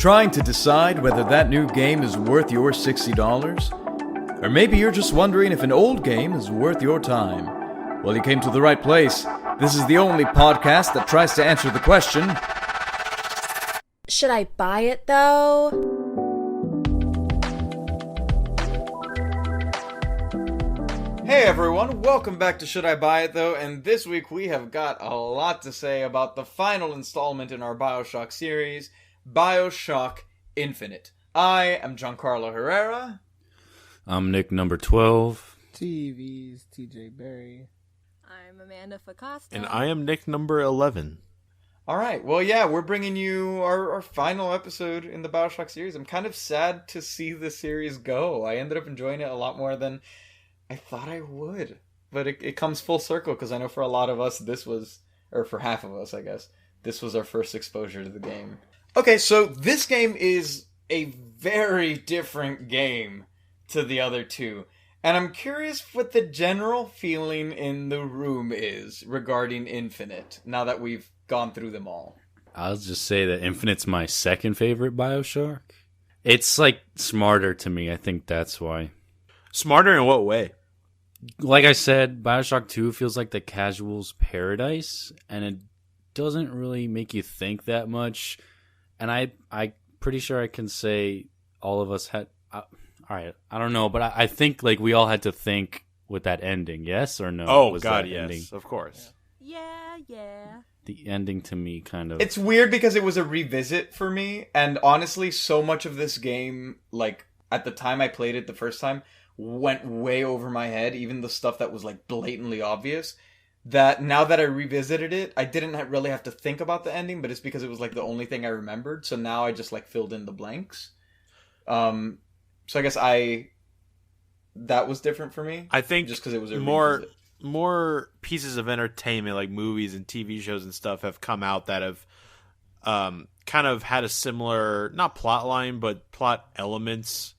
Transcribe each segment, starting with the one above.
trying to decide whether that new game is worth your $60? Or maybe you're just wondering if an old game is worth your time. Well, you came to the right place. This is the only podcast that tries to answer the question, should I buy it though? Hey everyone, welcome back to Should I Buy It Though, and this week we have got a lot to say about the final installment in our BioShock series, BioShock Infinite. I am Giancarlo Herrera. I'm Nick number 12. TV's TJ Berry. I'm Amanda Facosta. And I am Nick number 11. Alright, well yeah, we're bringing you our final episode in the BioShock series. I'm kind of sad to see the series go. I ended up enjoying it a lot more than I thought I would. But it comes full circle, because I know for a lot of us this was, or for half of us I guess, this was our first exposure to the game. Okay, so this game is a very different game to the other two. And I'm curious what the general feeling in the room is regarding Infinite, now that we've gone through them all. I'll just say that Infinite's my second favorite BioShock. It's, like, smarter to me. I think that's why. Smarter in what way? Like I said, BioShock 2 feels like the casual's paradise, and it doesn't really make you think that much. And I'm pretty sure I can say all of us had... Alright, I don't know, but I think like we all had to think with that ending, yes or no? Oh, was God, that yes, ending? of course. Yeah. The ending to me kind of... It's weird because it was a revisit for me, and honestly, so much of this game, like, at the time I played it the first time, went way over my head, even the stuff that was, like, blatantly obvious, that now that I revisited it, I didn't really have to think about the ending, but it's because it was, like, the only thing I remembered, so now I just, like, filled in the blanks. So I guess that was different for me. I think just because it was a more revisit. pieces of entertainment, like movies and TV shows and stuff, have come out that have kind of had a similar, not plot line, but plot elements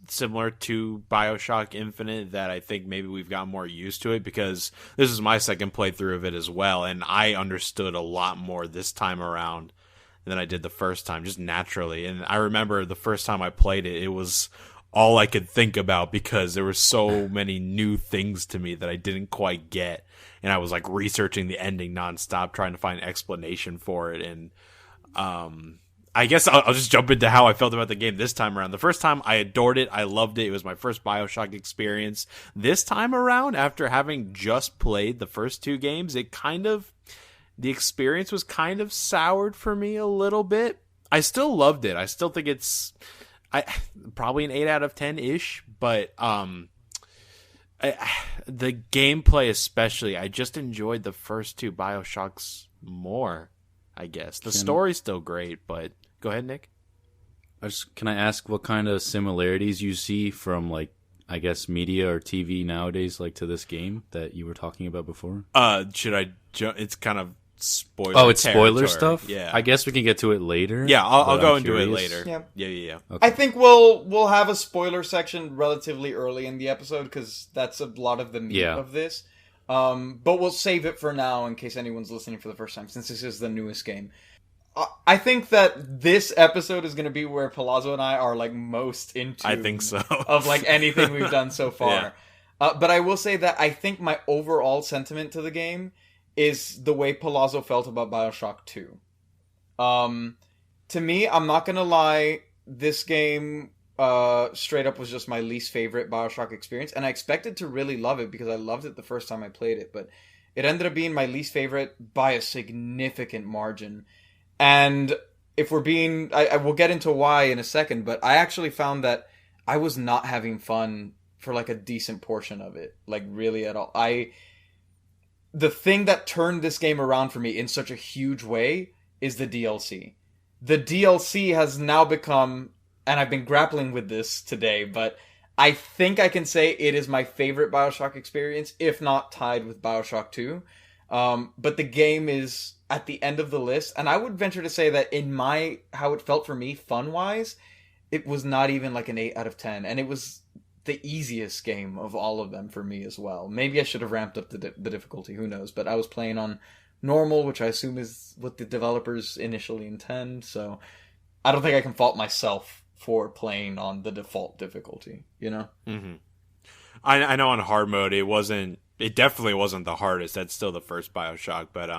similar to BioShock Infinite, that I think maybe we've gotten more used to it, because this is my second playthrough of it as well, and I understood a lot more this time around than I did the first time, just naturally. And I remember the first time I played it, it was all I could think about, because there were so many new things to me that I didn't quite get. And I was like researching the ending nonstop, trying to find explanation for it. And I guess I'll just jump into how I felt about the game this time around. The first time I adored it. I loved it. It was my first BioShock experience. This time around, after having just played the first two games, the experience was kind of soured for me a little bit. I still loved it. I still think it's probably an 8 out of 10-ish, but the gameplay especially, I just enjoyed the first two BioShocks more, I guess. The story's still great, but go ahead, Nick. Can I ask what kind of similarities you see from, like, I guess, media or TV nowadays, like, to this game that you were talking about before? Should I it's kind of spoiler. Oh, it's territory. spoiler stuff? Yeah. I guess we can get to it later. Yeah, I'll go into curious. it later. Yeah. Okay. I think we'll have a spoiler section relatively early in the episode, because that's a lot of the meat of this. But we'll save it for now in case anyone's listening for the first time, since this is the newest game. I think that this episode is going to be where Palazzo and I are, like, most into. I think so. Of, like, anything we've done so far. Yeah. But I will say that I think my overall sentiment to the game is the way Palazzo felt about BioShock 2. To me, I'm not going to lie, this game straight up was just my least favorite BioShock experience, and I expected to really love it because I loved it the first time I played it, but it ended up being my least favorite by a significant margin. And if we're being... I will get into why in a second, but I actually found that I was not having fun for, like, a decent portion of it. Like, really at all. The thing that turned this game around for me in such a huge way is the DLC. The DLC has now become, and I've been grappling with this today, but I think I can say it is my favorite BioShock experience, if not tied with BioShock 2. But the game is at the end of the list, and I would venture to say that in how it felt for me, fun-wise, it was not even like an 8 out of 10, and it was the easiest game of all of them for me as well. Maybe I should have ramped up the difficulty, who knows, but I was playing on normal, which I assume is what the developers initially intend, so I don't think I can fault myself for playing on the default difficulty, you know? Mm-hmm. I know on hard mode it definitely wasn't the hardest. That's still the first BioShock, but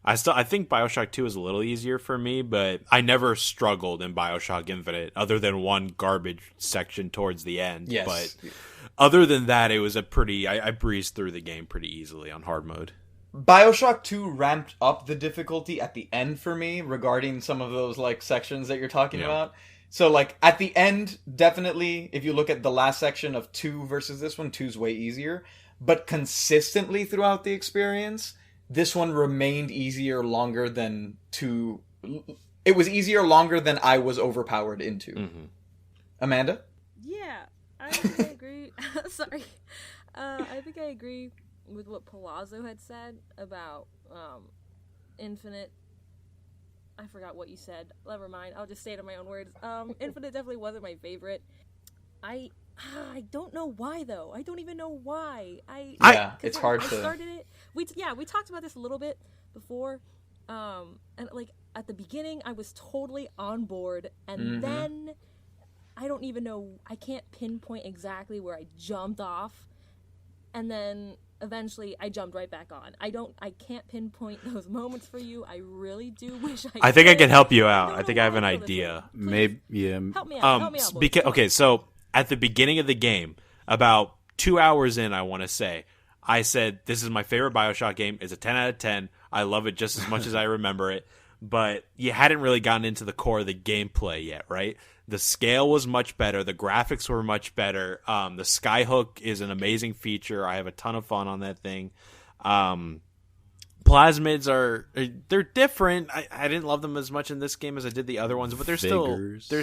I think BioShock 2 is a little easier for me, but I never struggled in BioShock Infinite other than one garbage section towards the end. Yes. But other than that, it was I breezed through the game pretty easily on hard mode. BioShock 2 ramped up the difficulty at the end for me regarding some of those like sections that you're talking about. So like at the end, definitely, if you look at the last section of 2 versus this one, 2's way easier. But consistently throughout the experience, this one remained easier longer than 2. It was easier longer than I was overpowered into. Mm-hmm. Amanda? Yeah, I think I agree. Sorry. I think I agree with what Palazzo had said about Infinite. I forgot what you said. Never mind. I'll just say it in my own words. Infinite definitely wasn't my favorite. I don't know why though. I don't even know why. It's hard to. I started it. We talked about this a little bit before. And like at the beginning, I was totally on board, and then I don't even know. I can't pinpoint exactly where I jumped off, and then eventually I jumped right back on. I can't pinpoint those moments for you. I really do wish I think I could. can help you out. I don't think know I have why an I feel this idea. way. Please, Maybe, yeah. help me out. Help me out, boys. Come on. Okay, so at the beginning of the game, about 2 hours in, I want to say, I said, this is my favorite BioShock game. It's a 10 out of 10. I love it just as much as I remember it. But you hadn't really gotten into the core of the gameplay yet, right? The scale was much better. The graphics were much better. The Skyhook is an amazing feature. I have a ton of fun on that thing. Plasmids they're different. I didn't love them as much in this game as I did the other ones, but they're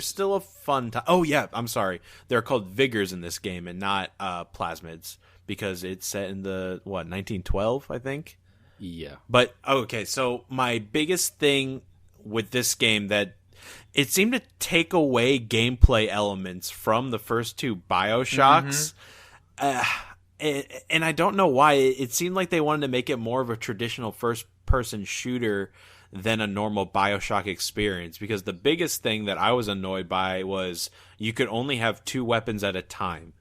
still a fun time. Oh yeah, I'm sorry. They're called Vigors in this game and not Plasmids because it's set in the 1912, I think. Yeah. But okay, so my biggest thing with this game that it seemed to take away gameplay elements from the first 2 BioShocks. And I don't know why. It seemed like they wanted to make it more of a traditional first-person shooter than a normal BioShock experience. Because the biggest thing that I was annoyed by was you could only have 2 weapons at a time.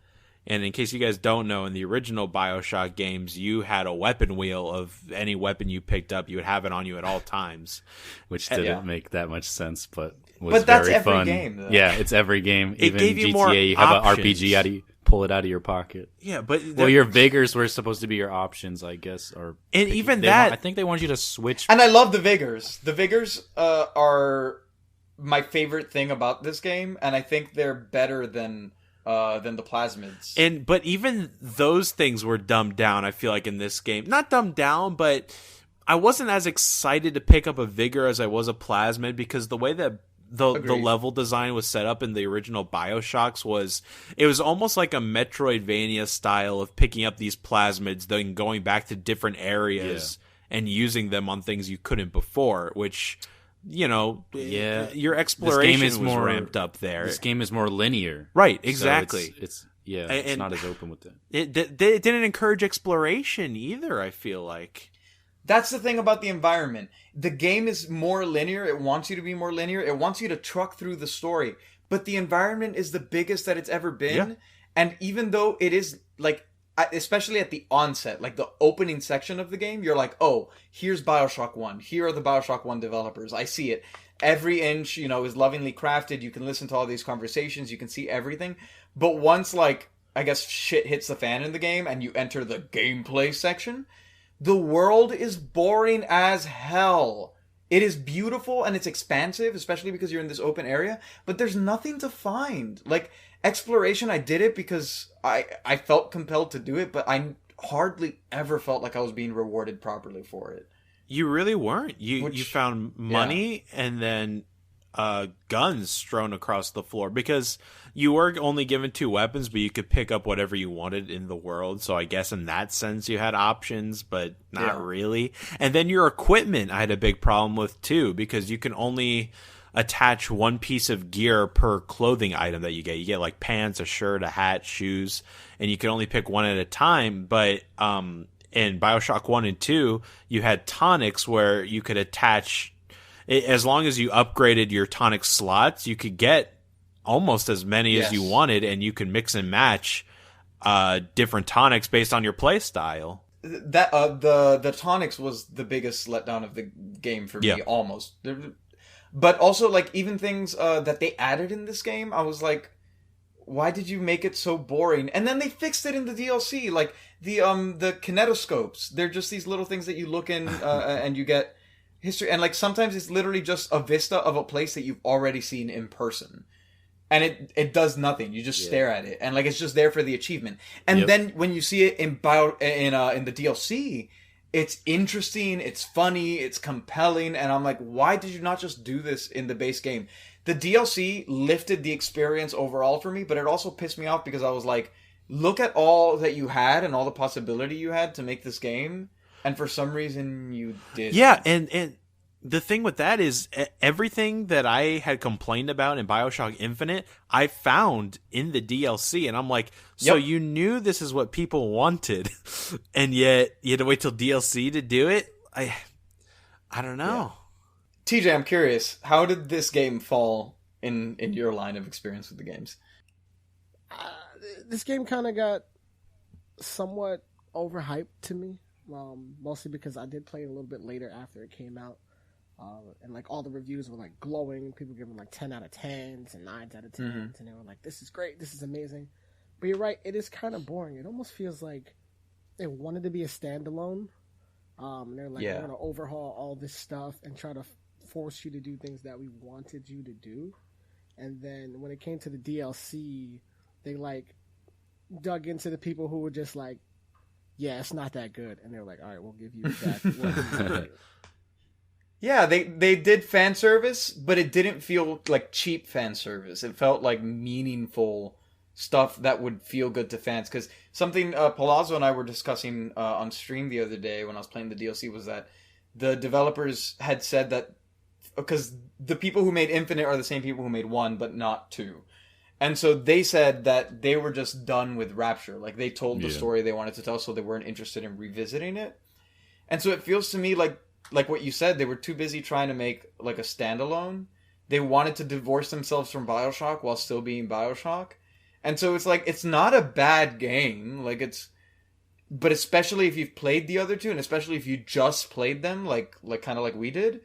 And in case you guys don't know, in the original BioShock games, you had a weapon wheel of any weapon you picked up. You would have it on you at all times. Which didn't make that much sense, but was that's very every fun. game, though. Yeah, it's every game. It Even gave you GTA, more you have options. an RPG out of pull it out of your pocket. Yeah, but Well, your Vigors were supposed to be your options, I guess. And even that... I think they wanted you to switch. And I love the Vigors. The Vigors are my favorite thing about this game, and I think they're better than the Plasmids. But even those things were dumbed down, I feel like, in this game. Not dumbed down, but I wasn't as excited to pick up a Vigor as I was a Plasmid because the way that the level design was set up in the original BioShocks was almost like a Metroidvania style of picking up these Plasmids, then going back to different areas and using them on things you couldn't before, which... your exploration was more ramped up there. This game is more linear, right? Exactly. So it's not as open with it. It didn't encourage exploration either. I feel like that's the thing about the environment. The game is more linear. It wants you to be more linear. It wants you to truck through the story, but the environment is the biggest that it's ever been. Yeah. And even though it is like, especially at the onset, like the opening section of the game, you're like, oh, here's BioShock 1. Here are the BioShock 1 developers. I see it. Every inch, is lovingly crafted. You can listen to all these conversations. You can see everything. But once, like, I guess shit hits the fan in the game and you enter the gameplay section, the world is boring as hell. It is beautiful and it's expansive, especially because you're in this open area, but there's nothing to find. Like, exploration, I did it because I felt compelled to do it, but I hardly ever felt like I was being rewarded properly for it. You really weren't. You found money and then guns strewn across the floor because you were only given 2 weapons, but you could pick up whatever you wanted in the world. So I guess in that sense you had options, but not really. And then your equipment I had a big problem with too, because you can only attach 1 piece of gear per clothing item that you get. You get like pants, a shirt, a hat, shoes, and you can only pick 1 at a time. But in BioShock 1 and 2, you had tonics where you could attach as long as you upgraded your tonic slots, you could get almost as many as you wanted, and you can mix and match different tonics based on your play style. That the tonics was the biggest letdown of the game for me, almost. But also, like, even things that they added in this game, I was like, why did you make it so boring? And then they fixed it in the DLC, like the kinetoscopes. They're just these little things that you look in and you get history. And like sometimes it's literally just a vista of a place that you've already seen in person. And it does nothing. You just stare at it, and like it's just there for the achievement. And then when you see it in the DLC, it's interesting, it's funny, it's compelling, and I'm like, why did you not just do this in the base game? The DLC lifted the experience overall for me, but it also pissed me off because I was like, look at all that you had and all the possibility you had to make this game, and for some reason you did. Yeah, and the thing with that is everything that I had complained about in BioShock Infinite, I found in the DLC, and I'm like, so you knew this is what people wanted, and yet you had to wait till DLC to do it? I don't know. Yeah. TJ, I'm curious, how did this game fall in your line of experience with the games? This game kind of got somewhat overhyped to me, mostly because I did play it a little bit later after it came out. And like all the reviews were like glowing. People giving like 10 out of 10s and 9s out of 10s, and they were like, "This is great, this is amazing." But you're right, it is kind of boring. It almost feels like they wanted to be a standalone. And they're like, "We're gonna overhaul all this stuff and try to force you to do things that we wanted you to do." And then when it came to the DLC, they like dug into the people who were just like, "Yeah, it's not that good," and they were like, "All right, we'll give you that." Yeah, they did fan service, but it didn't feel like cheap fan service. It felt like meaningful stuff that would feel good to fans. Because something Palazzo and I were discussing on stream the other day when I was playing the DLC was that the developers had said that, because the people who made Infinite are the same people who made 1, but not 2. And so they said that they were just done with Rapture. Like, they told the story they wanted to tell, so they weren't interested in revisiting it. And so it feels to me like what you said, they were too busy trying to make like a standalone. They wanted to divorce themselves from BioShock while still being BioShock. And so it's like, it's not a bad game. Like but especially if you've played the other two, and especially if you just played them, like kind of like we did,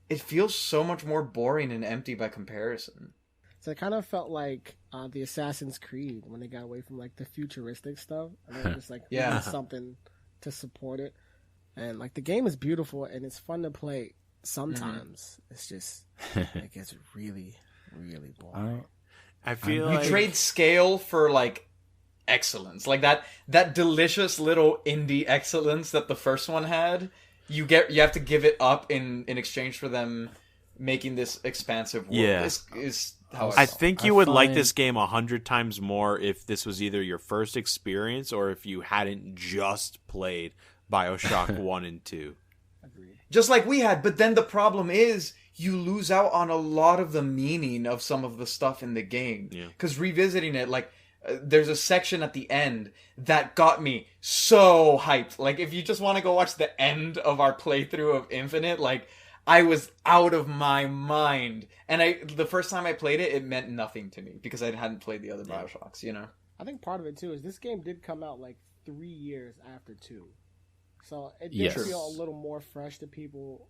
it feels so much more boring and empty by comparison. So it kind of felt like the Assassin's Creed when they got away from like the futuristic stuff, and they were just like, we need something to support it. And like the game is beautiful and it's fun to play. Sometimes it's just it gets really, really boring. I feel you trade scale for like excellence, like that delicious little indie excellence that the first one had. You have to give it up in exchange for them making this expansive world. Yeah, is how I think you would like this game 100 times more if this was either your first experience or if you hadn't just played BioShock 1 and 2. Agreed. Just like we had, but then the problem is you lose out on a lot of the meaning of some of the stuff in the game. Because revisiting it, like, there's a section at the end that got me so hyped. Like, if you just want to go watch the end of our playthrough of Infinite, like, I was out of my mind. And the first time I played it, it meant nothing to me because I hadn't played the other BioShocks, you know? I think part of it, too, is this game did come out, like, 3 years after 2. So it did feel a little more fresh to people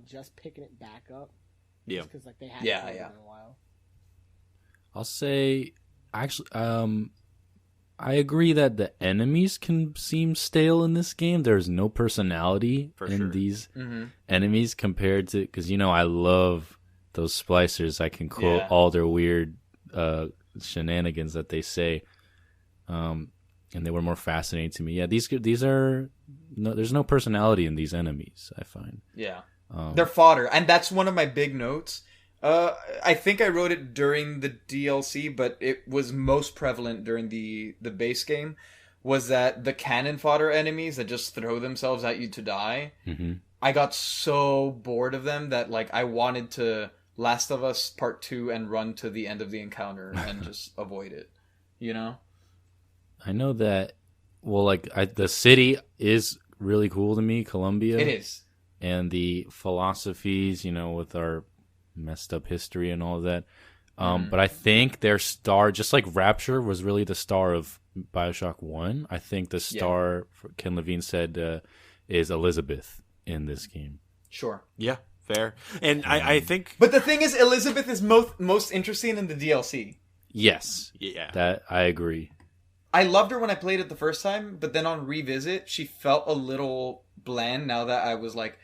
just picking it back up. Yeah. Because like they hadn't played it in a while. I'll say, actually, I agree that the enemies can seem stale in this game. There's no personality in these enemies compared to, because I love those splicers. I can quote all their weird shenanigans that they say. And they were more fascinating to me. Yeah, these are there's no personality in these enemies, I find. Yeah, they're fodder, and that's one of my big notes. I think I wrote it during the DLC, but it was most prevalent during the base game. Was that the cannon fodder enemies that just throw themselves at you to die? Mm-hmm. I got so bored of them that like I wanted to Last of Us Part 2 and run to the end of the encounter and just avoid it. You know. I know that, well, like, the city is really cool to me, Columbia. It is. and the philosophies, with our messed up history and all of that. But I think their star, just like Rapture was really the star of BioShock 1, I think the star, Ken Levine said, is Elizabeth in this game. Sure. Yeah, fair. And I think... But the thing is, Elizabeth is most interesting in the DLC. Yes. Yeah. That I agree. I loved her when I played it the first time, but then on revisit, she felt a little bland now that I was like...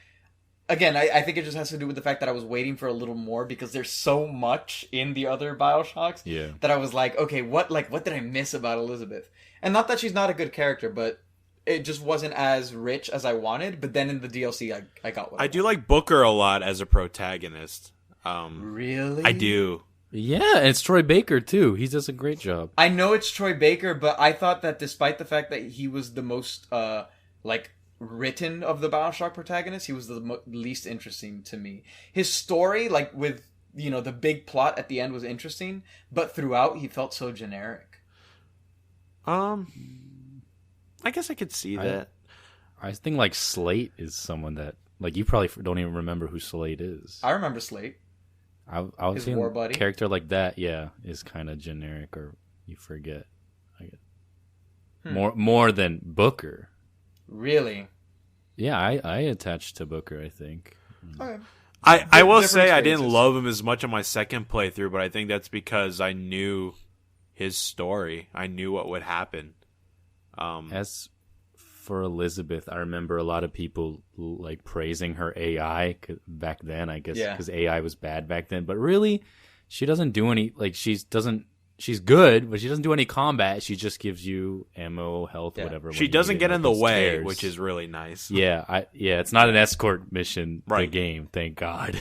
Again, I think it just has to do with the fact that I was waiting for a little more because there's so much in the other BioShocks that I was like, okay, what did I miss about Elizabeth? And not that she's not a good character, but it just wasn't as rich as I wanted. But then in the DLC, I got what I do like Booker a lot as a protagonist. Really? I do. Yeah, and it's Troy Baker, too. He does a great job. I know it's Troy Baker, but I thought that despite the fact that he was the most, written of the BioShock protagonists, he was the least interesting to me. His story, with, the big plot at the end was interesting, but throughout he felt so generic. I guess I could see that. I think, Slate is someone that, you probably don't even remember who Slate is. I remember Slate. I would His say war a buddy. character like that, is kind of generic, or you forget. More than Booker. Really? Yeah, I attached to Booker, I think. Okay. I will Different say I didn't experiences. love him as much on my second playthrough, but I think that's because I knew his story. I knew what would happen. As for Elizabeth, I remember a lot of people praising her AI back then, I guess, because AI was bad back then. But really, she doesn't do any, she's good, but she doesn't do any combat. She just gives you ammo, health, whatever. She doesn't get in the way, which is really nice. Yeah, it's not an escort mission, right. The game, thank God.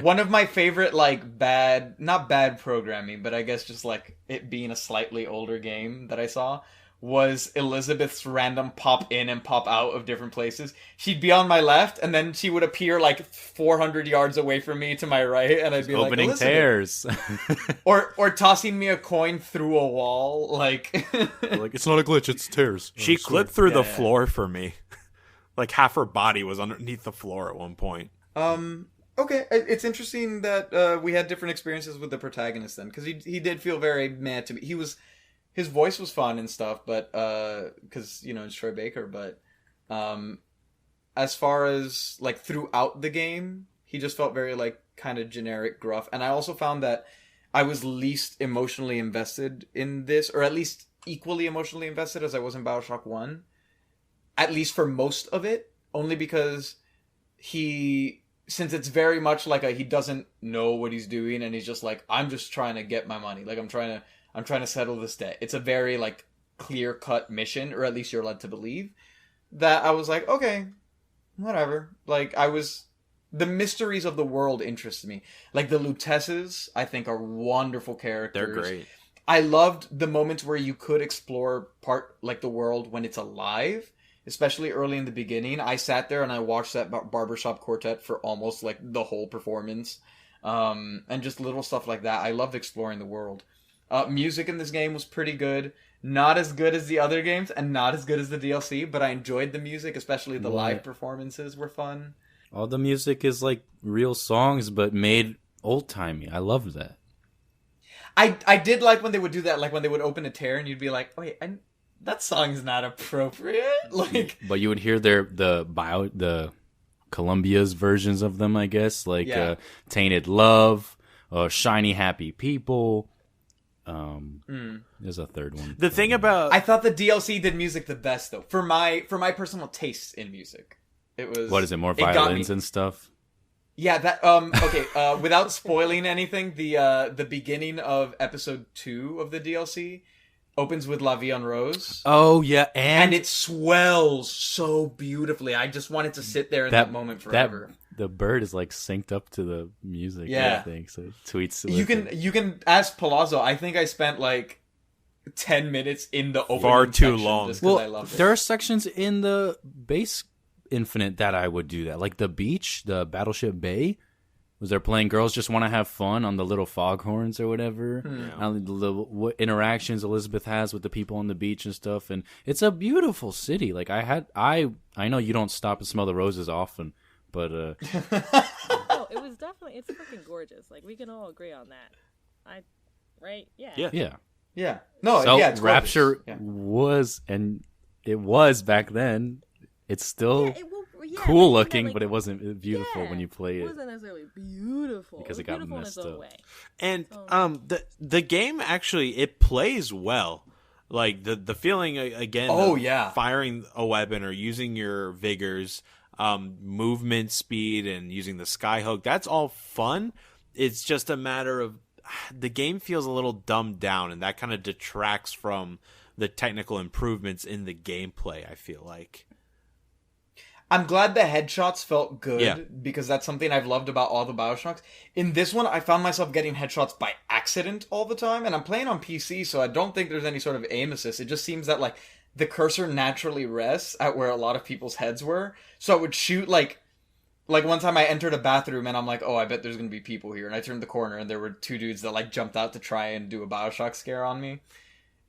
One of my favorite, not bad programming, but I guess just, it being a slightly older game that I saw, was Elizabeth's random pop in and pop out of different places. She'd be on my left, and then she would appear 400 yards away from me to my right, and I'd be opening like, tears. or tossing me a coin through a wall, it's not a glitch, it's tears. She clipped through the floor for me. Half her body was underneath the floor at one point. Okay, it's interesting that we had different experiences with the protagonist then, because he did feel very mad to me. His voice was fun and stuff, but because it's Troy Baker. But as far as throughout the game, he just felt very kind of generic, gruff. And I also found that I was least emotionally invested in this, or at least equally emotionally invested as I was in BioShock 1. At least for most of it, only because since it's very much he doesn't know what he's doing, and he's just I'm just trying to get my money. I'm trying to settle this debt. It's a very, clear-cut mission, or at least you're led to believe, that I was okay, whatever. The mysteries of the world interest me. The Lutesses, I think, are wonderful characters. They're great. I loved the moments where you could explore the world when it's alive, especially early in the beginning. I sat there and I watched that barbershop quartet for almost, the whole performance. And just little stuff like that. I loved exploring the world. Music in this game was pretty good. Not as good as the other games, and not as good as the DLC, but I enjoyed the music, especially the live performances were fun. All the music is real songs, but made old-timey. I loved that. I did like when they would do that, when they would open a tear and you'd be like, oh, wait, that song's not appropriate. But you would hear the Columbia's versions of them, I guess, Tainted Love, Shiny Happy People. There's a third one. The thing about... I thought the DLC did music the best, though. For my personal tastes in music. It was... What is it, more violins and stuff? Yeah, that... okay, without spoiling anything, the beginning of episode 2 of the DLC opens with La Vie en Rose. Oh, yeah, and it swells so beautifully. I just wanted to sit there in that moment forever. The bird is synced up to the music, I think, so it tweets. You can ask Palazzo. I think I spent 10 minutes in the opening far too section long. just 'cause I loved it. There are sections in the base Infinite that I would do that, the beach, the Battleship Bay, was they're playing Girls Just Want to Have Fun on the little foghorns or whatever. And what interactions Elizabeth has with the people on the beach and stuff, and it's a beautiful city. I know you don't stop and smell the roses often, But Oh, it was definitely, it's freaking gorgeous. Like, we can all agree on that. Right? Yeah. yeah. Yeah. No, So yeah, it's gorgeous. Rapture Yeah. was, and it was back then. It's still Yeah, cool looking, but it wasn't beautiful when you play It it. wasn't necessarily beautiful. Because it it got beautiful in its messed own up. way. And the game actually, it plays well. Like the feeling again. Oh, of yeah. firing a weapon or using your vigors, movement speed, and using the skyhook. That's all fun. It's just a matter of the game feels a little dumbed down, and that kind of detracts from the technical improvements in the gameplay. I feel like. I'm glad the headshots felt good Yeah. because that's something I've loved about all the BioShocks. In this one, I found myself getting headshots by accident all the time, and I'm playing on PC, so I don't think there's any sort of aim assist. It just seems that, like, the cursor naturally rests at where a lot of people's heads were. So I would shoot, like one time I entered a bathroom and I'm like, oh, I bet there's gonna be people here. And I turned the corner and there were two dudes that, like, jumped out to try and do a BioShock scare on me.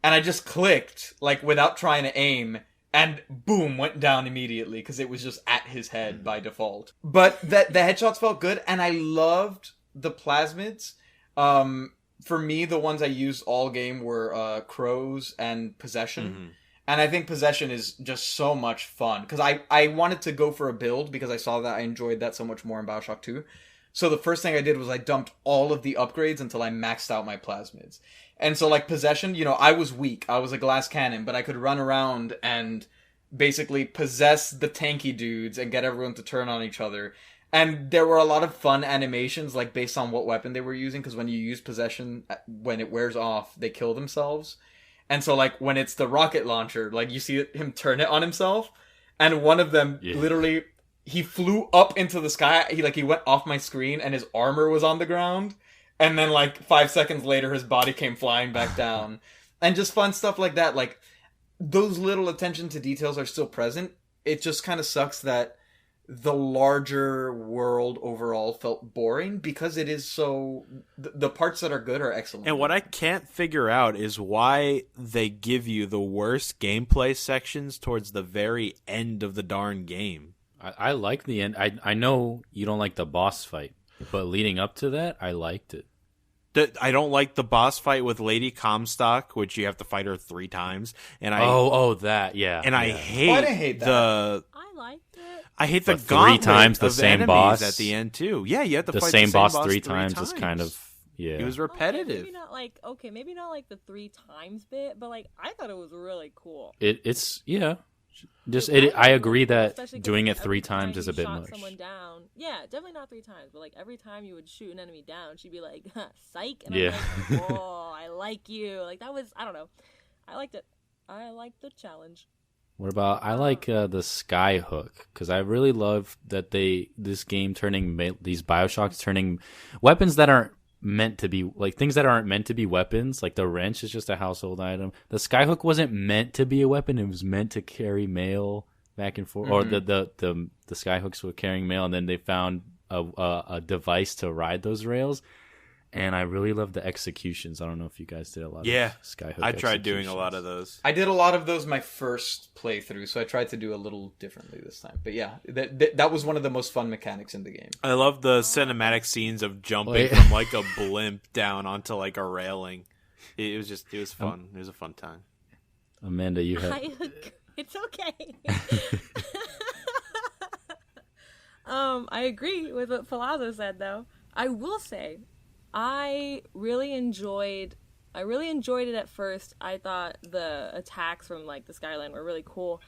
And I just clicked, like, without trying to aim, and boom, went down immediately because it was just at his head by default. But the headshots felt good, and I loved the plasmids. For me, the ones I used all game were Crows and Possession. Mm-hmm. And I think Possession is just so much fun. Because I wanted to go for a build because I saw that I enjoyed that so much more in BioShock 2. So the first thing I did was I dumped all of the upgrades until I maxed out my plasmids. And so, like, Possession, you know, I was weak. I was a glass cannon, but I could run around and basically possess the tanky dudes and get everyone to turn on each other. And there were a lot of fun animations, like, based on what weapon they were using, because when you use Possession, when it wears off, they kill themselves. And so, like, when it's the rocket launcher, like, you see him turn it on himself, and one of them literally, he flew up into the sky, he went off my screen, and his armor was on the ground. And then, like, 5 seconds later, his body came flying back down. And just fun stuff like that. Like, those little attention to details are still present. It just kind of sucks that the larger world overall felt boring because it is so... The parts that are good are excellent. And what I can't figure out is why they give you the worst gameplay sections towards the very end of the darn game. I like the end. I know you don't like the boss fight, but leading up to that, I liked it. I don't like the boss fight with Lady Comstock, which you have to fight her 3 times. And that, yeah. And I yeah. hate, I didn't hate that. I liked it. I hate the But 3 gauntlet times the of same enemies boss at the end too. Yeah, you have to the fight same the boss same boss 3 times times is kind of It was Okay, repetitive. maybe not like the 3 times bit, but like I thought it was really cool. It's yeah. Just Dude, I agree cool, that especially 'cause, doing like, it 3 every time times is you a bit shot much. Someone down, yeah, definitely not 3 times, but like every time you would shoot an enemy down, she'd be like, "Psych," and Yeah. I'm like, "Oh, I like you." Like that was, I don't know, I liked it. I liked the challenge. What about I like the sky hook because I really love that this game turning these BioShocks turning weapons that aren't meant to be like things that aren't meant to be weapons. Like the wrench is just a household item. The sky hook wasn't meant to be a weapon. It was meant to carry mail back and forth. Or the sky hooks were carrying mail, and then they found a device to ride those rails. And I really love the executions. I don't know if you guys did a lot of skyhook I tried doing a executions. lot of those. I did a lot of those my first playthrough, so I tried to do a little differently this time. But yeah, that was one of the most fun mechanics in the game. I love the cinematic scenes of jumping Wait. from like a blimp down onto like a railing. It was fun. It was a fun time. Amanda, you had It's okay. I agree with what Palazzo said, though. I will say, I really enjoyed it at first. I thought the attacks from like the skyline were really cool,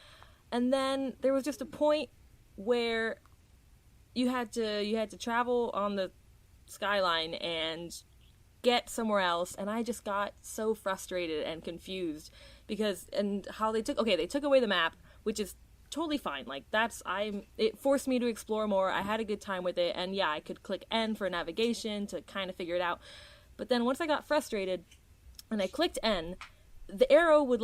and then there was just a point where you had to travel on the skyline and get somewhere else, and I just got so frustrated and confused because they took away the map, which is totally fine. Like it forced me to explore more. I had a good time with it, and yeah, I could click N for navigation to kind of figure it out. But then once I got frustrated and I clicked N, the arrow would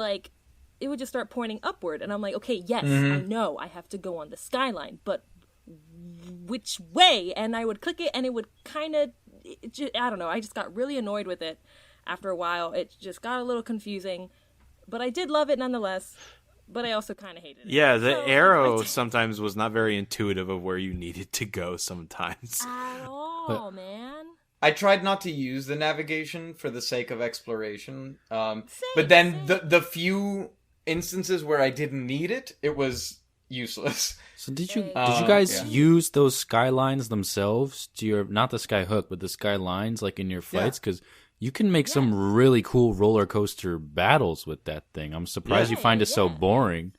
just start pointing upward, and I'm like, okay, yes, I know I have to go on the skyline, but which way? And I would click it, and it would kind of, I don't know, I just got really annoyed with it after a while. It just got a little confusing, but I did love it nonetheless. but I also kind of hated it. Yeah, the So, arrow that's sometimes was not very intuitive of where you needed to go sometimes. at all, man. I tried not to use the navigation for the sake of exploration. But Same, then same. the few instances where I didn't need it, it was useless. So did you Um, guys yeah. use those skylines themselves to your, not the sky hook, but the skylines like in your fights? Because you can make some really cool roller coaster battles with that thing. I'm surprised you find it so Yeah. boring.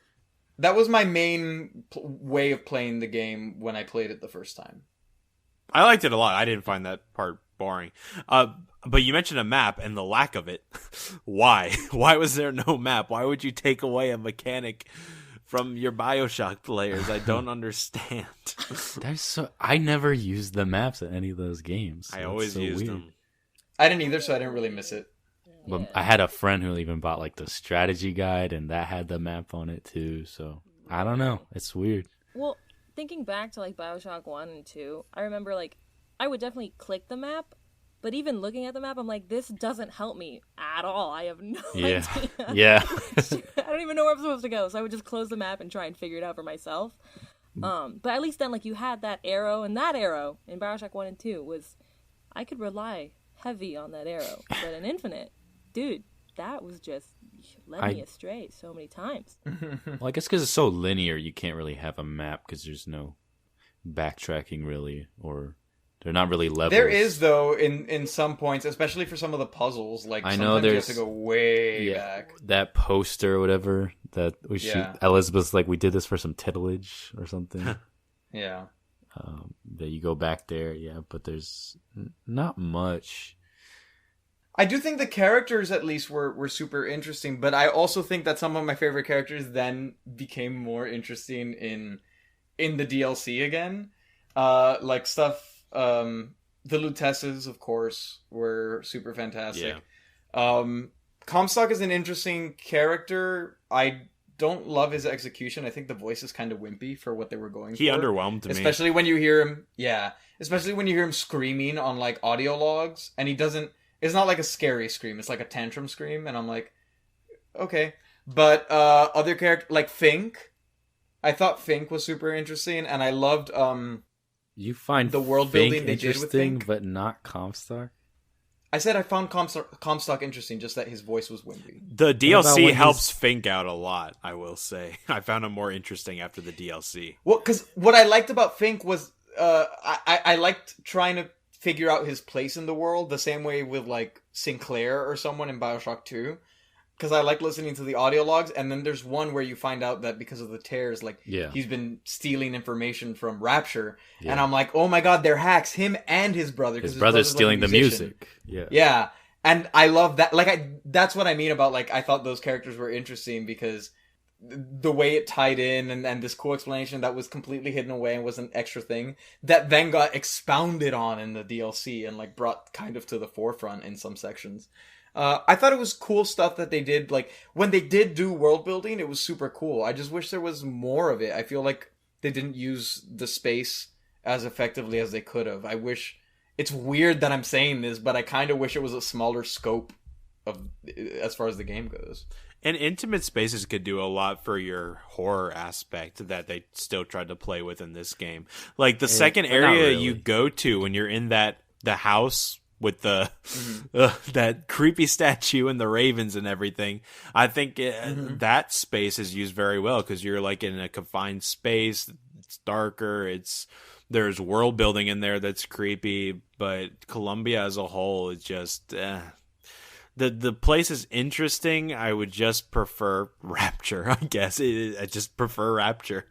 That was my main way of playing the game when I played it the first time. I liked it a lot. I didn't find that part boring. But you mentioned a map and the lack of it. Why? Why was there no map? Why would you take away a mechanic from your BioShock players? I don't understand. I never used the maps in any of those games. I so always it's so used weird. them. I didn't either, so I didn't really miss it. But I had a friend who even bought like the strategy guide, and that had the map on it too. So I don't know. It's weird. Well, thinking back to like BioShock 1 and 2, I remember like I would definitely click the map, but even looking at the map, I'm like, this doesn't help me at all. I have no Yeah, idea. yeah. I don't even know where I'm supposed to go, so I would just close the map and try and figure it out for myself. But at least then, like, you had that arrow, and that arrow in BioShock 1 and 2 was, I could rely heavy on that arrow. But in Infinite, dude, that was just led me astray so many times. Well, I guess because it's so linear, you can't really have a map because there's no backtracking really, or they're not really levels. There is, though, in some points, especially for some of the puzzles. Like, I know sometimes you have there's to go way back. that poster or whatever that we shoot. Elizabeth's like, we did this for some titillage or something. Yeah. That you go back there, yeah, but there's not much. I do think the characters, at least, were super interesting, but I also think that some of my favorite characters then became more interesting in the DLC again. Like stuff, the Lutesses, of course, were super fantastic. Yeah. Comstock is an interesting character. I don't love his execution. I think the voice is kind of wimpy for what they were going He for. underwhelmed me. Especially when you hear him, especially when you hear him screaming on like audio logs, and he doesn't. It's not like a scary scream. It's like a tantrum scream, and I'm like, okay. But other characters like Fink, I thought Fink was super interesting, and I loved You find the world Fink building they did with interesting, Fink. but not Comstock. I said I found Comstock interesting, just that his voice was wimpy. The about DLC when helps he's- Fink out a lot, I will say. I found him more interesting after the DLC. Well, because what I liked about Fink was I liked trying to figure out his place in the world the same way with like Sinclair or someone in BioShock 2. Because I like listening to the audio logs, and then there's one where you find out that because of the tears, like, he's been stealing information from Rapture, and I'm like, oh my god, they're hacks, him and his brother. His brother's stealing the music. Yeah, and I love that. Like, that's what I mean about, like, I thought those characters were interesting, because the way it tied in, and this cool explanation that was completely hidden away and was an extra thing, that then got expounded on in the DLC, and, like, brought kind of to the forefront in some sections. I thought it was cool stuff that they did. Like, when they did do world building, it was super cool. I just wish there was more of it. I feel like they didn't use the space as effectively as they could have. I wish... It's weird that I'm saying this, but I kind of wish it was a smaller scope of as far as the game goes. And intimate spaces could do a lot for your horror aspect that they still tried to play with in this game. Like, the second but not area really. you go to when you're in the house with the that creepy statue and the ravens and everything, I think that space is used very well, because you're like in a confined space. It's darker. There's world building in there that's creepy, but Columbia as a whole is just the place is interesting. I would just prefer Rapture, I guess. I just prefer Rapture,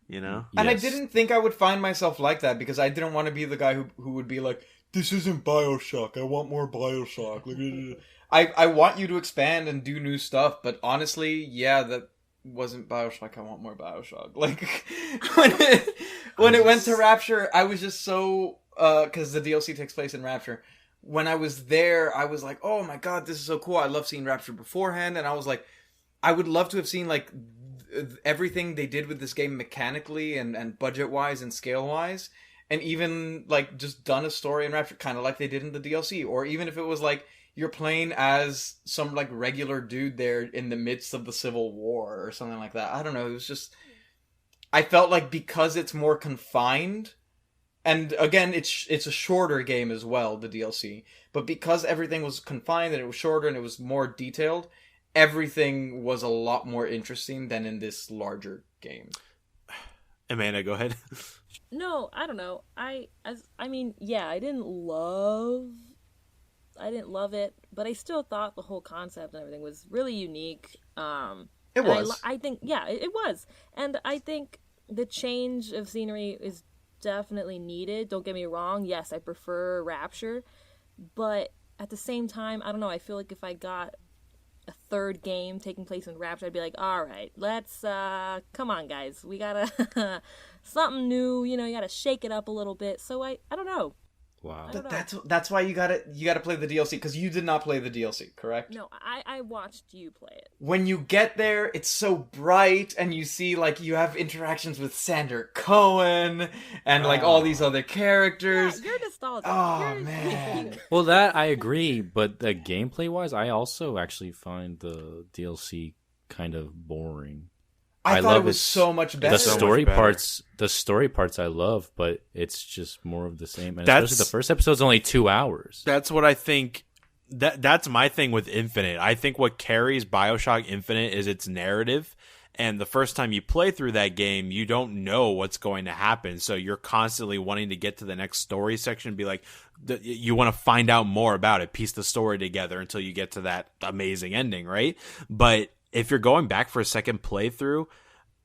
you know. And I Yes. didn't think I would find myself like that, because I didn't want to be the guy who would be like, this isn't BioShock, I want more BioShock. I want you to expand and do new stuff, but honestly, yeah, that wasn't BioShock, I want more BioShock. Like, when it went to Rapture, I was just so, because the DLC takes place in Rapture. When I was there, I was like, oh my god, this is so cool, I love seeing Rapture beforehand, and I was like, I would love to have seen, like, everything they did with this game mechanically and budget-wise and scale-wise, and even, like, just done a story in Rapture, kind of like they did in the DLC. Or even if it was, like, you're playing as some like regular dude there in the midst of the Civil War or something like that. I don't know. It was just, I felt like because it's more confined, and again, it's a shorter game as well, the DLC. But because everything was confined and it was shorter and it was more detailed, everything was a lot more interesting than in this larger game. Amanda, go ahead. No, I don't know. I mean, yeah, I didn't love it, but I still thought the whole concept and everything was really unique. It was. I think, yeah, it was. And I think the change of scenery is definitely needed. Don't get me wrong. Yes, I prefer Rapture, but at the same time, I don't know. I feel like if I got a third game taking place in Rapture, I'd be like, all right, let's, come on, guys. We gotta, something new, you gotta shake it up a little bit. So I don't know. Wow. I don't know. That's why you gotta play the DLC, because you did not play the DLC, correct? No, I watched you play it. When you get there, it's so bright, and you see like you have interactions with Sander Cohen and like all these other characters. Yeah, you're nostalgic. Oh, You're man. cute. Well, that I agree, but the gameplay wise, I also actually find the DLC kind of boring. I thought love it was so much better. The So much story better. parts I love, but it's just more of the same. And That's- especially the first episode's only 2 hours. That's what I think. That's my thing with Infinite. I think what carries BioShock Infinite is its narrative. And the first time you play through that game, you don't know what's going to happen. So you're constantly wanting to get to the next story section and be like, you want to find out more about it, piece the story together until you get to that amazing ending, right? But if you're going back for a second playthrough,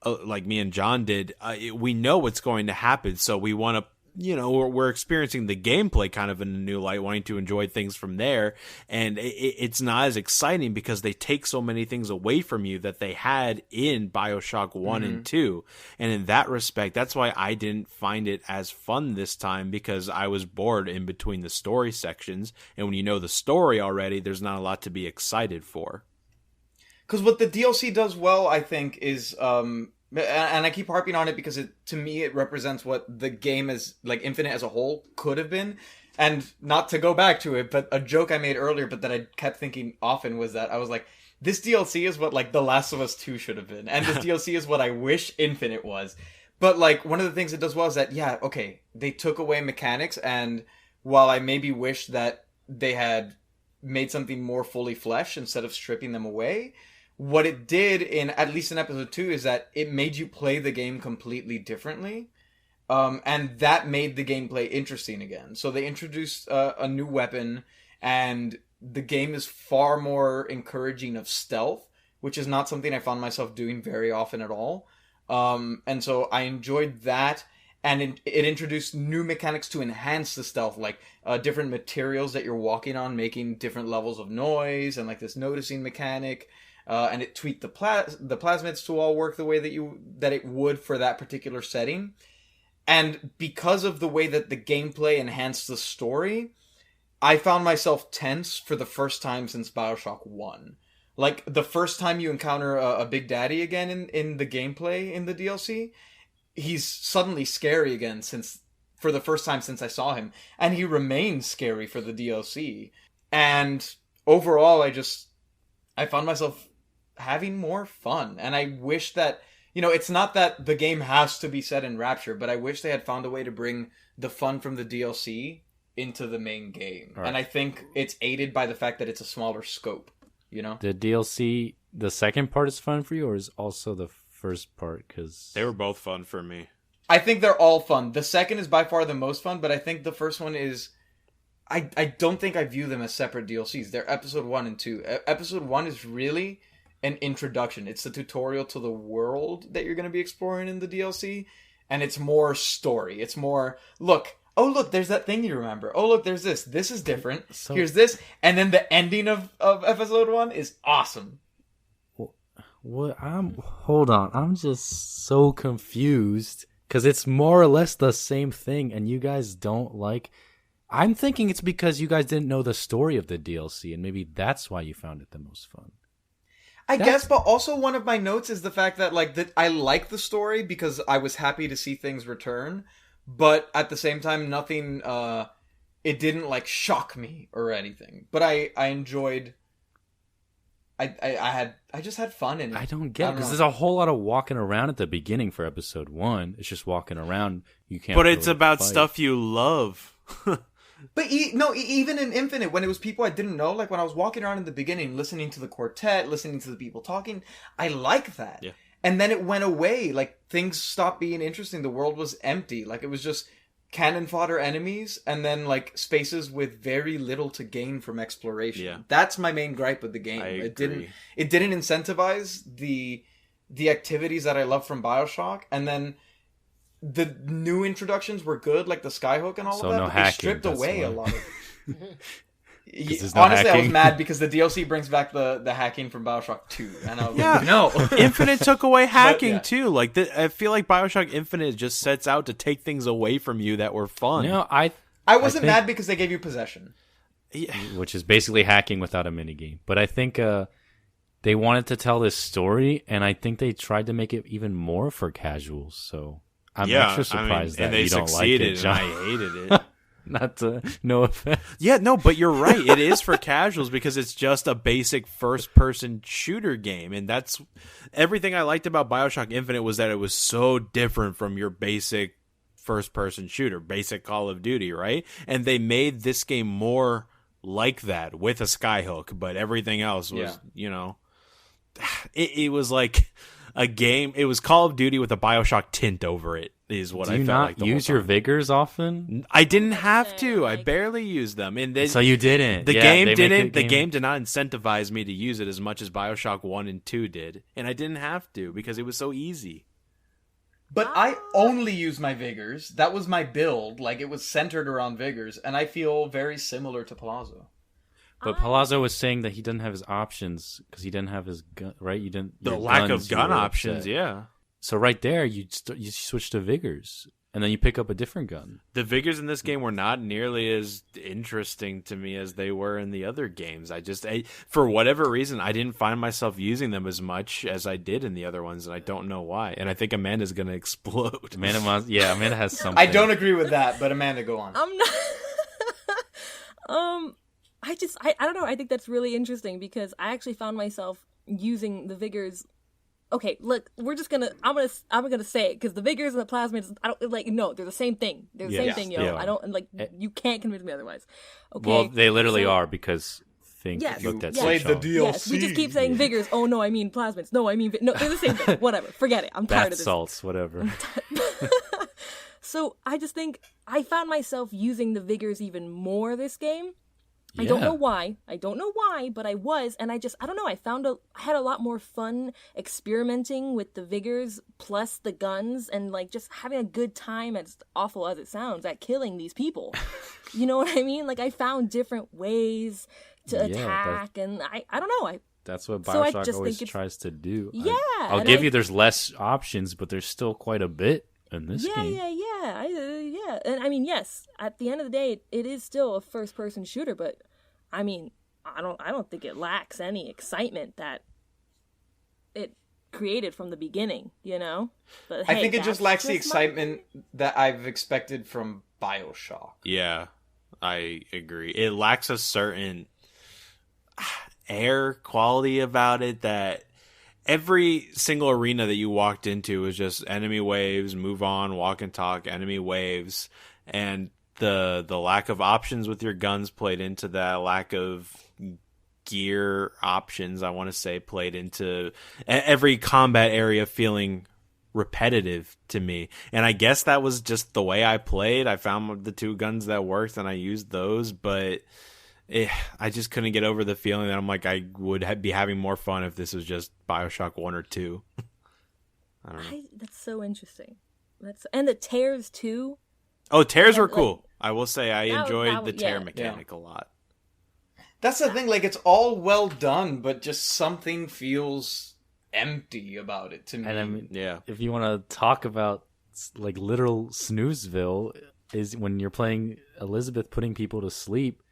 like me and John did, we know what's going to happen. So we want to, we're experiencing the gameplay kind of in a new light, wanting to enjoy things from there. And it's not as exciting because they take so many things away from you that they had in BioShock 1 and 2. And in that respect, that's why I didn't find it as fun this time, because I was bored in between the story sections. And when you know the story already, there's not a lot to be excited for. Because what the DLC does well, I think, is, and I keep harping on it because to me it represents what the game as, like, Infinite as a whole could have been. And not to go back to it, but a joke I made earlier, but that I kept thinking often, was that I was like, this DLC is what, like, The Last of Us 2 should have been. And this DLC is what I wish Infinite was. But, like, one of the things it does well is that, yeah, okay, they took away mechanics, and while I maybe wish that they had made something more fully fleshed instead of stripping them away, what it did, in at least in episode 2, is that it made you play the game completely differently. And that made the gameplay interesting again. So they introduced a new weapon, and the game is far more encouraging of stealth, which is not something I found myself doing very often at all. And so I enjoyed that. And it introduced new mechanics to enhance the stealth, like different materials that you're walking on making different levels of noise, and like this noticing mechanic. And it tweaked the plasmids to all work the way that it would for that particular setting. And because of the way that the gameplay enhanced the story, I found myself tense for the first time since BioShock 1. Like, the first time you encounter a Big Daddy again in the gameplay in the DLC, he's suddenly scary again for the first time since I saw him. And he remains scary for the DLC. And overall, I found myself having more fun. And I wish that, it's not that the game has to be set in Rapture, but I wish they had found a way to bring the fun from the DLC into the main game. Right. And I think it's aided by the fact that it's a smaller scope, The DLC, the second part is fun for you, or is also the first part? Because they were both fun for me. I think they're all fun. The second is by far the most fun, but I think the first one is... I don't think I view them as separate DLCs. They're episode 1 and 2. Episode 1 is really an introduction. It's the tutorial to the world that you're going to be exploring in the DLC, and it's more story. It's more, look, there's that thing you remember. Oh, look, there's this. This is different. Here's this. And then the ending of episode 1 is awesome. What? Hold on. I'm just so confused, because it's more or less the same thing, and you guys don't like... I'm thinking it's because you guys didn't know the story of the DLC, and maybe that's why you found it the most fun. I guess, but also one of my notes is the fact that, like, that I like the story because I was happy to see things return, but at the same time, nothing it didn't like shock me or anything. But I enjoyed. I just had fun in it. I don't get it because there's a whole lot of walking around at the beginning for episode 1. It's just walking around. You can't. But it's about stuff you love. But even in Infinite, when it was people I didn't know, like when I was walking around in the beginning, listening to the quartet, listening to the people talking, I like that. Yeah. And then it went away. Like things stopped being interesting. The world was empty. Like it was just cannon fodder enemies, and then like spaces with very little to gain from exploration. Yeah. That's my main gripe with the game. I It agree. didn't incentivize the activities that I love from BioShock, and then the new introductions were good, like the skyhook and all So of that. no but hacking, they stripped that's away a why. lot of. there's no Honestly, I was hacking. mad because the DLC brings back the hacking from BioShock 2, and I was Yeah. like, no. Infinite took away hacking yeah. too. Like I feel like BioShock Infinite just sets out to take things away from you that were fun. No, I wasn't think- mad because they gave you possession. which is basically hacking without a minigame. But I think they wanted to tell this story, and I think they tried to make it even more for casuals. So I'm extra surprised and that they you don't like succeeded, it, John. and I hated it. Not no offense. Yeah, no, but you're right. It is for casuals because it's just a basic first-person shooter game, and that's everything I liked about BioShock Infinite was that it was so different from your basic first-person shooter, basic Call of Duty, right? And they made this game more like that with a skyhook, but everything else was, it was like a game. It was Call of Duty with a BioShock tint over it. Is what Do I you felt not like. The use whole your time. vigors often? I didn't have Say, to. I like- barely used them, and they, So you didn't. the Yeah, game they make didn't. it The game did not incentivize me to use it as much as BioShock 1 and 2 did, and I didn't have to because it was so easy. But I only use my vigors. That was my build. Like it was centered around vigors, and I feel very similar to Palazzo. But Palazzo was saying that he didn't have his options because he didn't have his gun. Right? You didn't. The your lack guns, of you gun were options, upset. yeah. So right there, you switch to vigors, and then you pick up a different gun. The vigors in this game were not nearly as interesting to me as they were in the other games. For whatever reason, I didn't find myself using them as much as I did in the other ones, and I don't know why. And I think Amanda's going to explode. Amanda has something. I don't agree with that, but Amanda, go on. I'm not. I don't know. I think that's really interesting because I actually found myself using the vigors. Okay, look, I'm gonna say it because the vigors and the plasmids, I don't like. No, they're the same thing. They're the Yeah, same thing, yo. they are. I don't like. You can't convince me otherwise. Okay. Well, they literally so- are because Think Yes, looked at yes. Played the Switch DLC. Yes, we just keep saying vigors. Oh no, I mean plasmids. No, I mean no. They're the same thing. Whatever. Forget it. I'm tired bath of this. salts, whatever. So I just think I found myself using the vigors even more this game. I don't know why. But I was, and I don't know. I had a lot more fun experimenting with the vigors plus the guns, and like just having a good time. As awful as it sounds, at killing these people. You know what I mean? Like I found different ways to attack, and I don't know. That's what So I BioShock just always think it's- tries to do. Yeah, I'll and give I- you there's less options, but there's still quite a bit in this game. Yeah. And I mean, yes. At the end of the day, it is still a first-person shooter, but I mean, I don't think it lacks any excitement that it created from the beginning. You know, but I hey, think it just that's lacks the my excitement that I've expected from BioShock. Yeah, I agree. It lacks a certain air quality about it that every single arena that you walked into was just enemy waves, move on, walk and talk, enemy waves, and the lack of options with your guns played into that, lack of gear options, I want to say, played into every combat area feeling repetitive to me. And I guess that was just the way I played. I found the two guns that worked and I used those, but I just couldn't get over the feeling that I'm like I would be having more fun if this was just BioShock 1 or 2. I don't know. That's so interesting. And the tears too. Oh, tears Yeah, were like- cool. I will say I That enjoyed was- the tear yeah. mechanic a lot. That's the thing, like, it's all well done, but just something feels empty about it to me. And I mean, Yeah. if you want to talk about like literal snoozeville, is when you're playing Elizabeth putting people to sleep.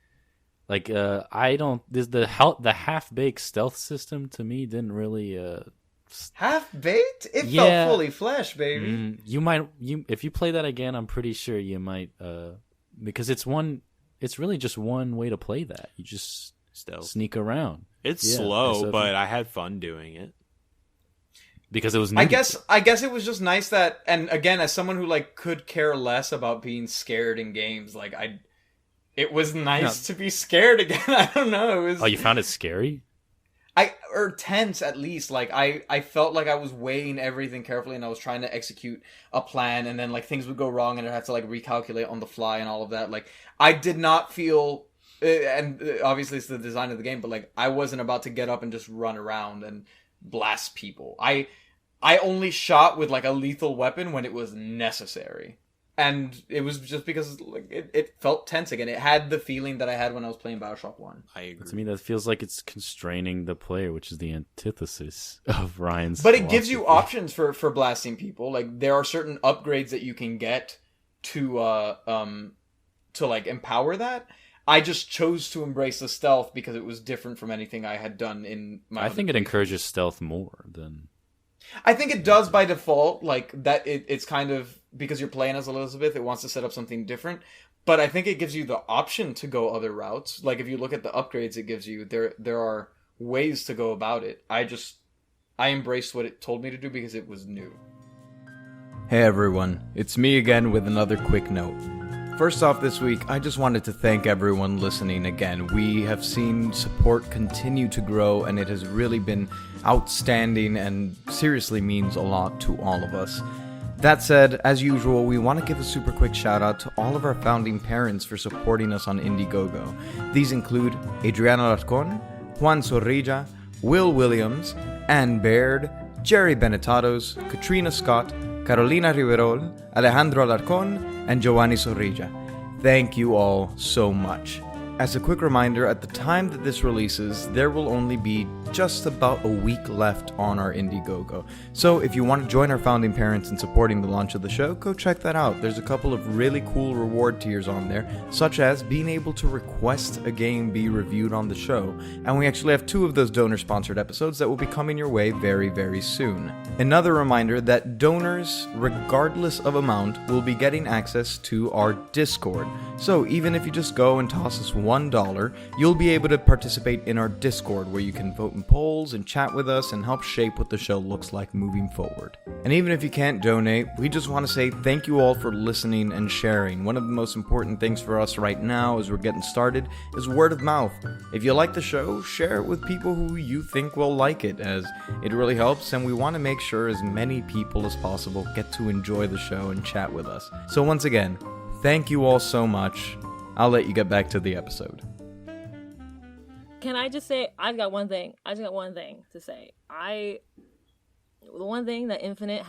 Like I don't. The half-baked stealth system to me didn't really. Half-baked? It Yeah. felt fully fleshed, baby. You might if you play that again, I'm pretty sure you might because it's it's really just one way to play that. You just Stealth. sneak around. It's Yeah, slow, so but I had fun doing it. because it was new. I guess it was just nice that, and again, as someone who like could care less about being scared in games, like it was nice to be scared again. I don't know. It was, Oh, you found it scary? or tense at least. Like I felt like I was weighing everything carefully, and I was trying to execute a plan, and then like things would go wrong, and I had to like recalculate on the fly and all of that. Like I did not feel, and obviously it's the design of the game, but like I wasn't about to get up and just run around and blast people. I only shot with like a lethal weapon when it was necessary. And it was just because like it felt tense again. It had the feeling that I had when I was playing BioShock 1. I agree. To me, that feels like it's constraining the player, which is the antithesis of Ryan's. But it gives you philosophy. options for blasting people. Like there are certain upgrades that you can get to like empower that. I just chose to embrace the stealth because it was different from anything I had done in my I think it encourages stealth more than. I think it does by default, like that. It's kind of because you're playing as Elizabeth, it wants to set up something different. But I think it gives you the option to go other routes. Like if you look at the upgrades it gives you, there are ways to go about it. I embraced what it told me to do because it was new. Hey everyone, it's me again with another quick note. First off this week, I just wanted to thank everyone listening again. We have seen support continue to grow, and it has really been outstanding and seriously means a lot to all of us. That said, as usual, we want to give a super quick shout out to all of our founding parents for supporting us on Indiegogo. These include Adriana Larcon, Juan Sorrilla, Will Williams, Ann Baird, Jerry Benetatos, Katrina Scott, Carolina Riverol, Alejandro Alarcón, and Giovanni Sorrilla. Thank you all so much. As a quick reminder, at the time that this releases, there will only be just about a week left on our Indiegogo. So if you want to join our founding parents in supporting the launch of the show, go check that out. There's a couple of really cool reward tiers on there, such as being able to request a game be reviewed on the show. And we actually have 2 of those donor-sponsored episodes that will be coming your way very, very soon. Another reminder that donors, regardless of amount, will be getting access to our Discord. So even if you just go and toss us $1, you'll be able to participate in our Discord, where you can vote in polls and chat with us and help shape what the show looks like moving forward. And even if you can't donate, we just want to say thank you all for listening and sharing. One of the most important things for us right now as we're getting started is word of mouth. If you like the show, share it with people who you think will like it, as it really helps, and we want to make sure as many people as possible get to enjoy the show and chat with us. So once again, thank you all so much. I'll let you get back to the episode. Can I just say, I just got one thing to say. The one thing that Infinite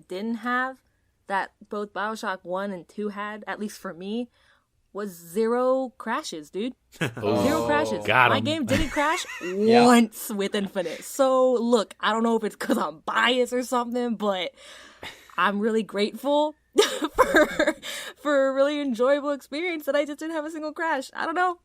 didn't have, that both BioShock 1 and 2 had, at least for me, was 0 crashes, dude. 0 crashes. Got 'em. My game didn't crash once with Infinite. So, look, I don't know if it's because I'm biased or something, but I'm really grateful for a really enjoyable experience that I just didn't have a single crash. I don't know.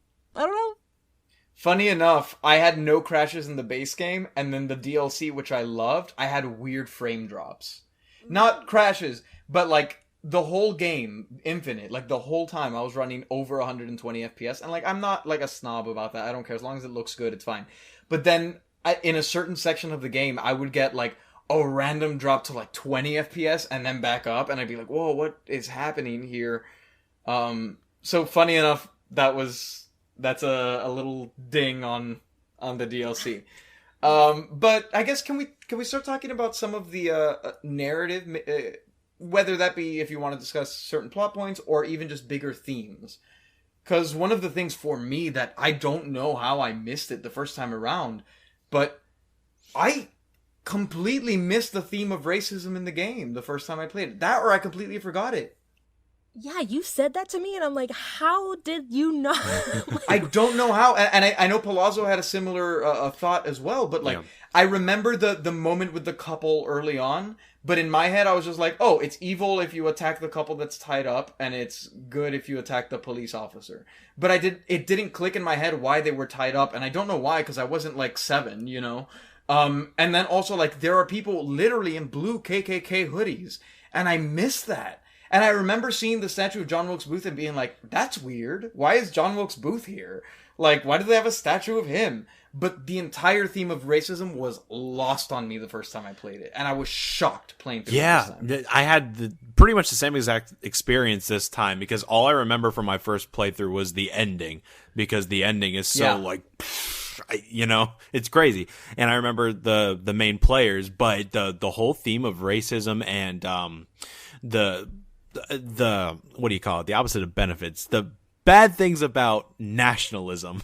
Funny enough, I had no crashes in the base game, and then the DLC, which I loved, I had weird frame drops. Not crashes, but like the whole game, Infinite, like the whole time I was running over 120 FPS, and like I'm not like a snob about that. I don't care. As long as it looks good, it's fine. But then in a certain section of the game, I would get like a random drop to like 20 FPS and then back up, and I'd be like, whoa, what is happening here? So funny enough, that's a little ding on the DLC. But I guess can we start talking about some of the narrative, whether that be if you want to discuss certain plot points or even just bigger themes? Because one of the things for me that I don't know how I missed it the first time around, but I completely missed the theme of racism in the game the first time I played it. That, or I completely forgot it. Yeah, you said that to me, and I'm like, how did you not? I don't know how, and I know Palazzo had a similar thought as well, but like, yeah. I remember the moment with the couple early on, but in my head I was just like, oh, it's evil if you attack the couple that's tied up, and it's good if you attack the police officer. But it didn't click in my head why they were tied up, and I don't know why, because I wasn't like 7, you know? And then also, like, there are people literally in blue KKK hoodies, and I missed that. And I remember seeing the statue of John Wilkes Booth and being like, that's weird. Why is John Wilkes Booth here? Like, why do they have a statue of him? But the entire theme of racism was lost on me the first time I played it. And I was shocked playing through it this time. I had pretty much the same exact experience this time, because all I remember from my first playthrough was the ending, because the ending is so it's crazy. And I remember the main players, but the whole theme of racism and the what do you call it? The opposite of benefits. The bad things about nationalism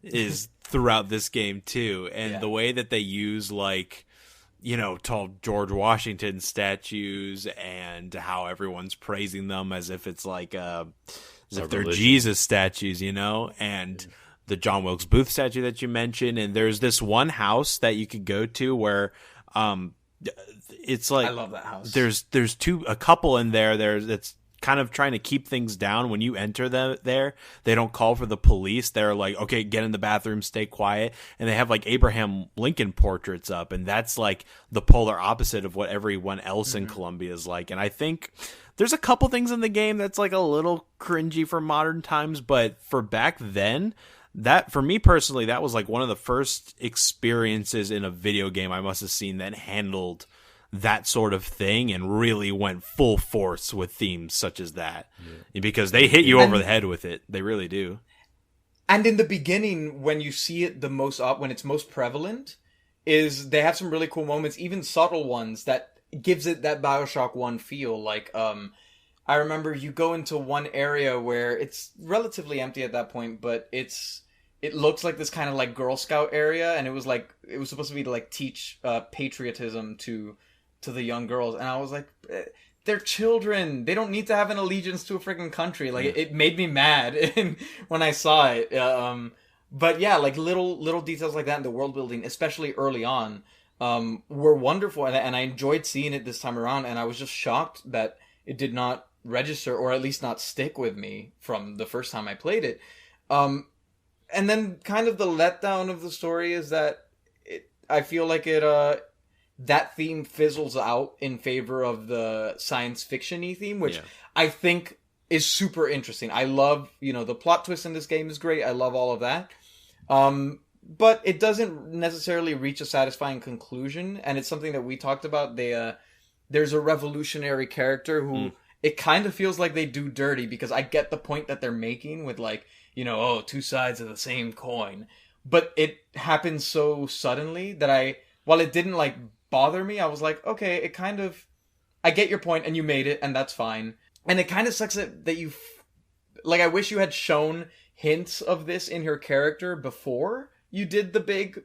is throughout this game too, and the way that they use tall George Washington statues and how everyone's praising them as if it's as if they're Jesus statues, and the John Wilkes Booth statue that you mentioned. And there's this one house that you could go to where it's like, I love that house. There's a couple in there that's kind of trying to keep things down. When you enter there, they don't call for the police. They're like, okay, get in the bathroom, stay quiet. And they have like Abraham Lincoln portraits up, and that's like the polar opposite of what everyone else in Colombia is like. And I think there's a couple things in the game that's like a little cringy for modern times, but for back then, that, for me personally, that was like one of the first experiences in a video game I must have seen that handled that sort of thing and really went full force with themes such as that, because they hit you over the head with it. They really do. And in the beginning, when you see it the most up, when it's most prevalent, is they have some really cool moments, even subtle ones, that gives it that BioShock 1 feel. Like, I remember you go into one area where it's relatively empty at that point, but it looks like this kind of like Girl Scout area, and it was supposed to be to like teach patriotism to the young girls, and I was like, they're children. They don't need to have an allegiance to a freaking country. Like, it made me mad when I saw it. But yeah, like little details like that in the world building, especially early on, were wonderful, and I enjoyed seeing it this time around. And I was just shocked that it did not register, or at least not stick with me from the first time I played it. And then kind of the letdown of the story is that I feel like that theme fizzles out in favor of the science fiction-y theme, which I think is super interesting. I love, the plot twist in this game is great. I love all of that. But it doesn't necessarily reach a satisfying conclusion, and it's something that we talked about. There's a revolutionary character who it kind of feels like they do dirty, because I get the point that they're making with two sides of the same coin. But it happens so suddenly that while it didn't bother me, I was like, okay, I get your point, and you made it, and that's fine. And it kind of sucks that you, I wish you had shown hints of this in her character before you did the big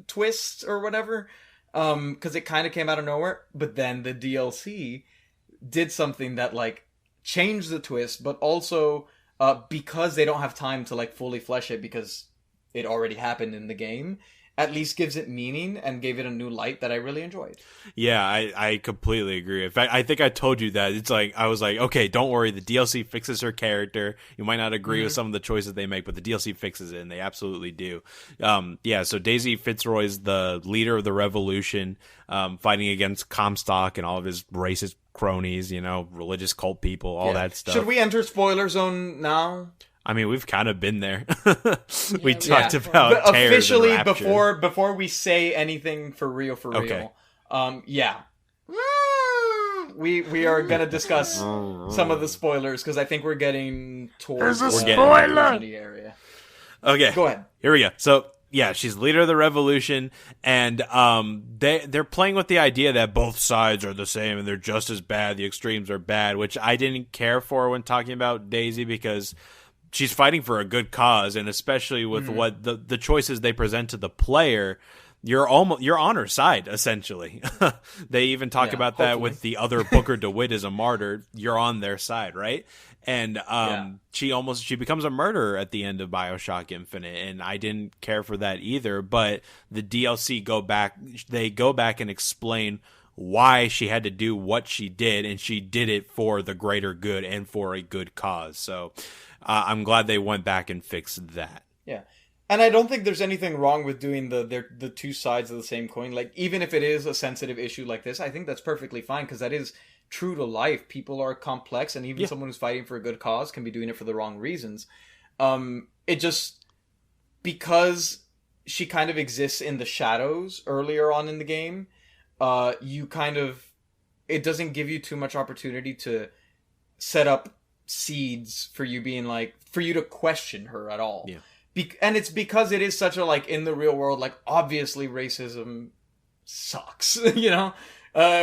twist or whatever, because it kind of came out of nowhere. But then the DLC did something that changed the twist, but also because they don't have time to fully flesh it, because it already happened in the game, at least gives it meaning and gave it a new light that I really enjoyed. Yeah, I completely agree. In fact, I think I told you that. It's I was like, okay, don't worry. The DLC fixes her character. You might not agree with some of the choices they make, but the DLC fixes it, and they absolutely do. So Daisy Fitzroy is the leader of the revolution, fighting against Comstock and all of his racist cronies, religious cult people, all that stuff. Should we enter spoiler zone now? I mean, we've kind of been there. We talked about but officially before we say anything for real. Okay. We are gonna discuss some of the spoilers, because I think we're getting towards There's a spoiler the area. Okay, go ahead. Here we go. So yeah, she's leader of the revolution, and they're playing with the idea that both sides are the same and they're just as bad. The extremes are bad, which I didn't care for when talking about Daisy, because she's fighting for a good cause, and especially with what the choices they present to the player, you're on her side, essentially. They even talk about that with the other Booker DeWitt is a martyr. You're on their side, right? And she becomes a murderer at the end of BioShock Infinite, and I didn't care for that either. But the DLC go back and explain why she had to do what she did, and she did it for the greater good and for a good cause. So I'm glad they went back and fixed that. Yeah. And I don't think there's anything wrong with doing the two sides of the same coin. Even if it is a sensitive issue like this, I think that's perfectly fine, because that is true to life. People are complex, and even someone who's fighting for a good cause can be doing it for the wrong reasons. It just, because she kind of exists in the shadows earlier on in the game, you kind of, it doesn't give you too much opportunity to set up seeds for you being like, for you to question her at all. Yeah. And it's because it is such a, like, in the real world, like, obviously racism sucks, you know?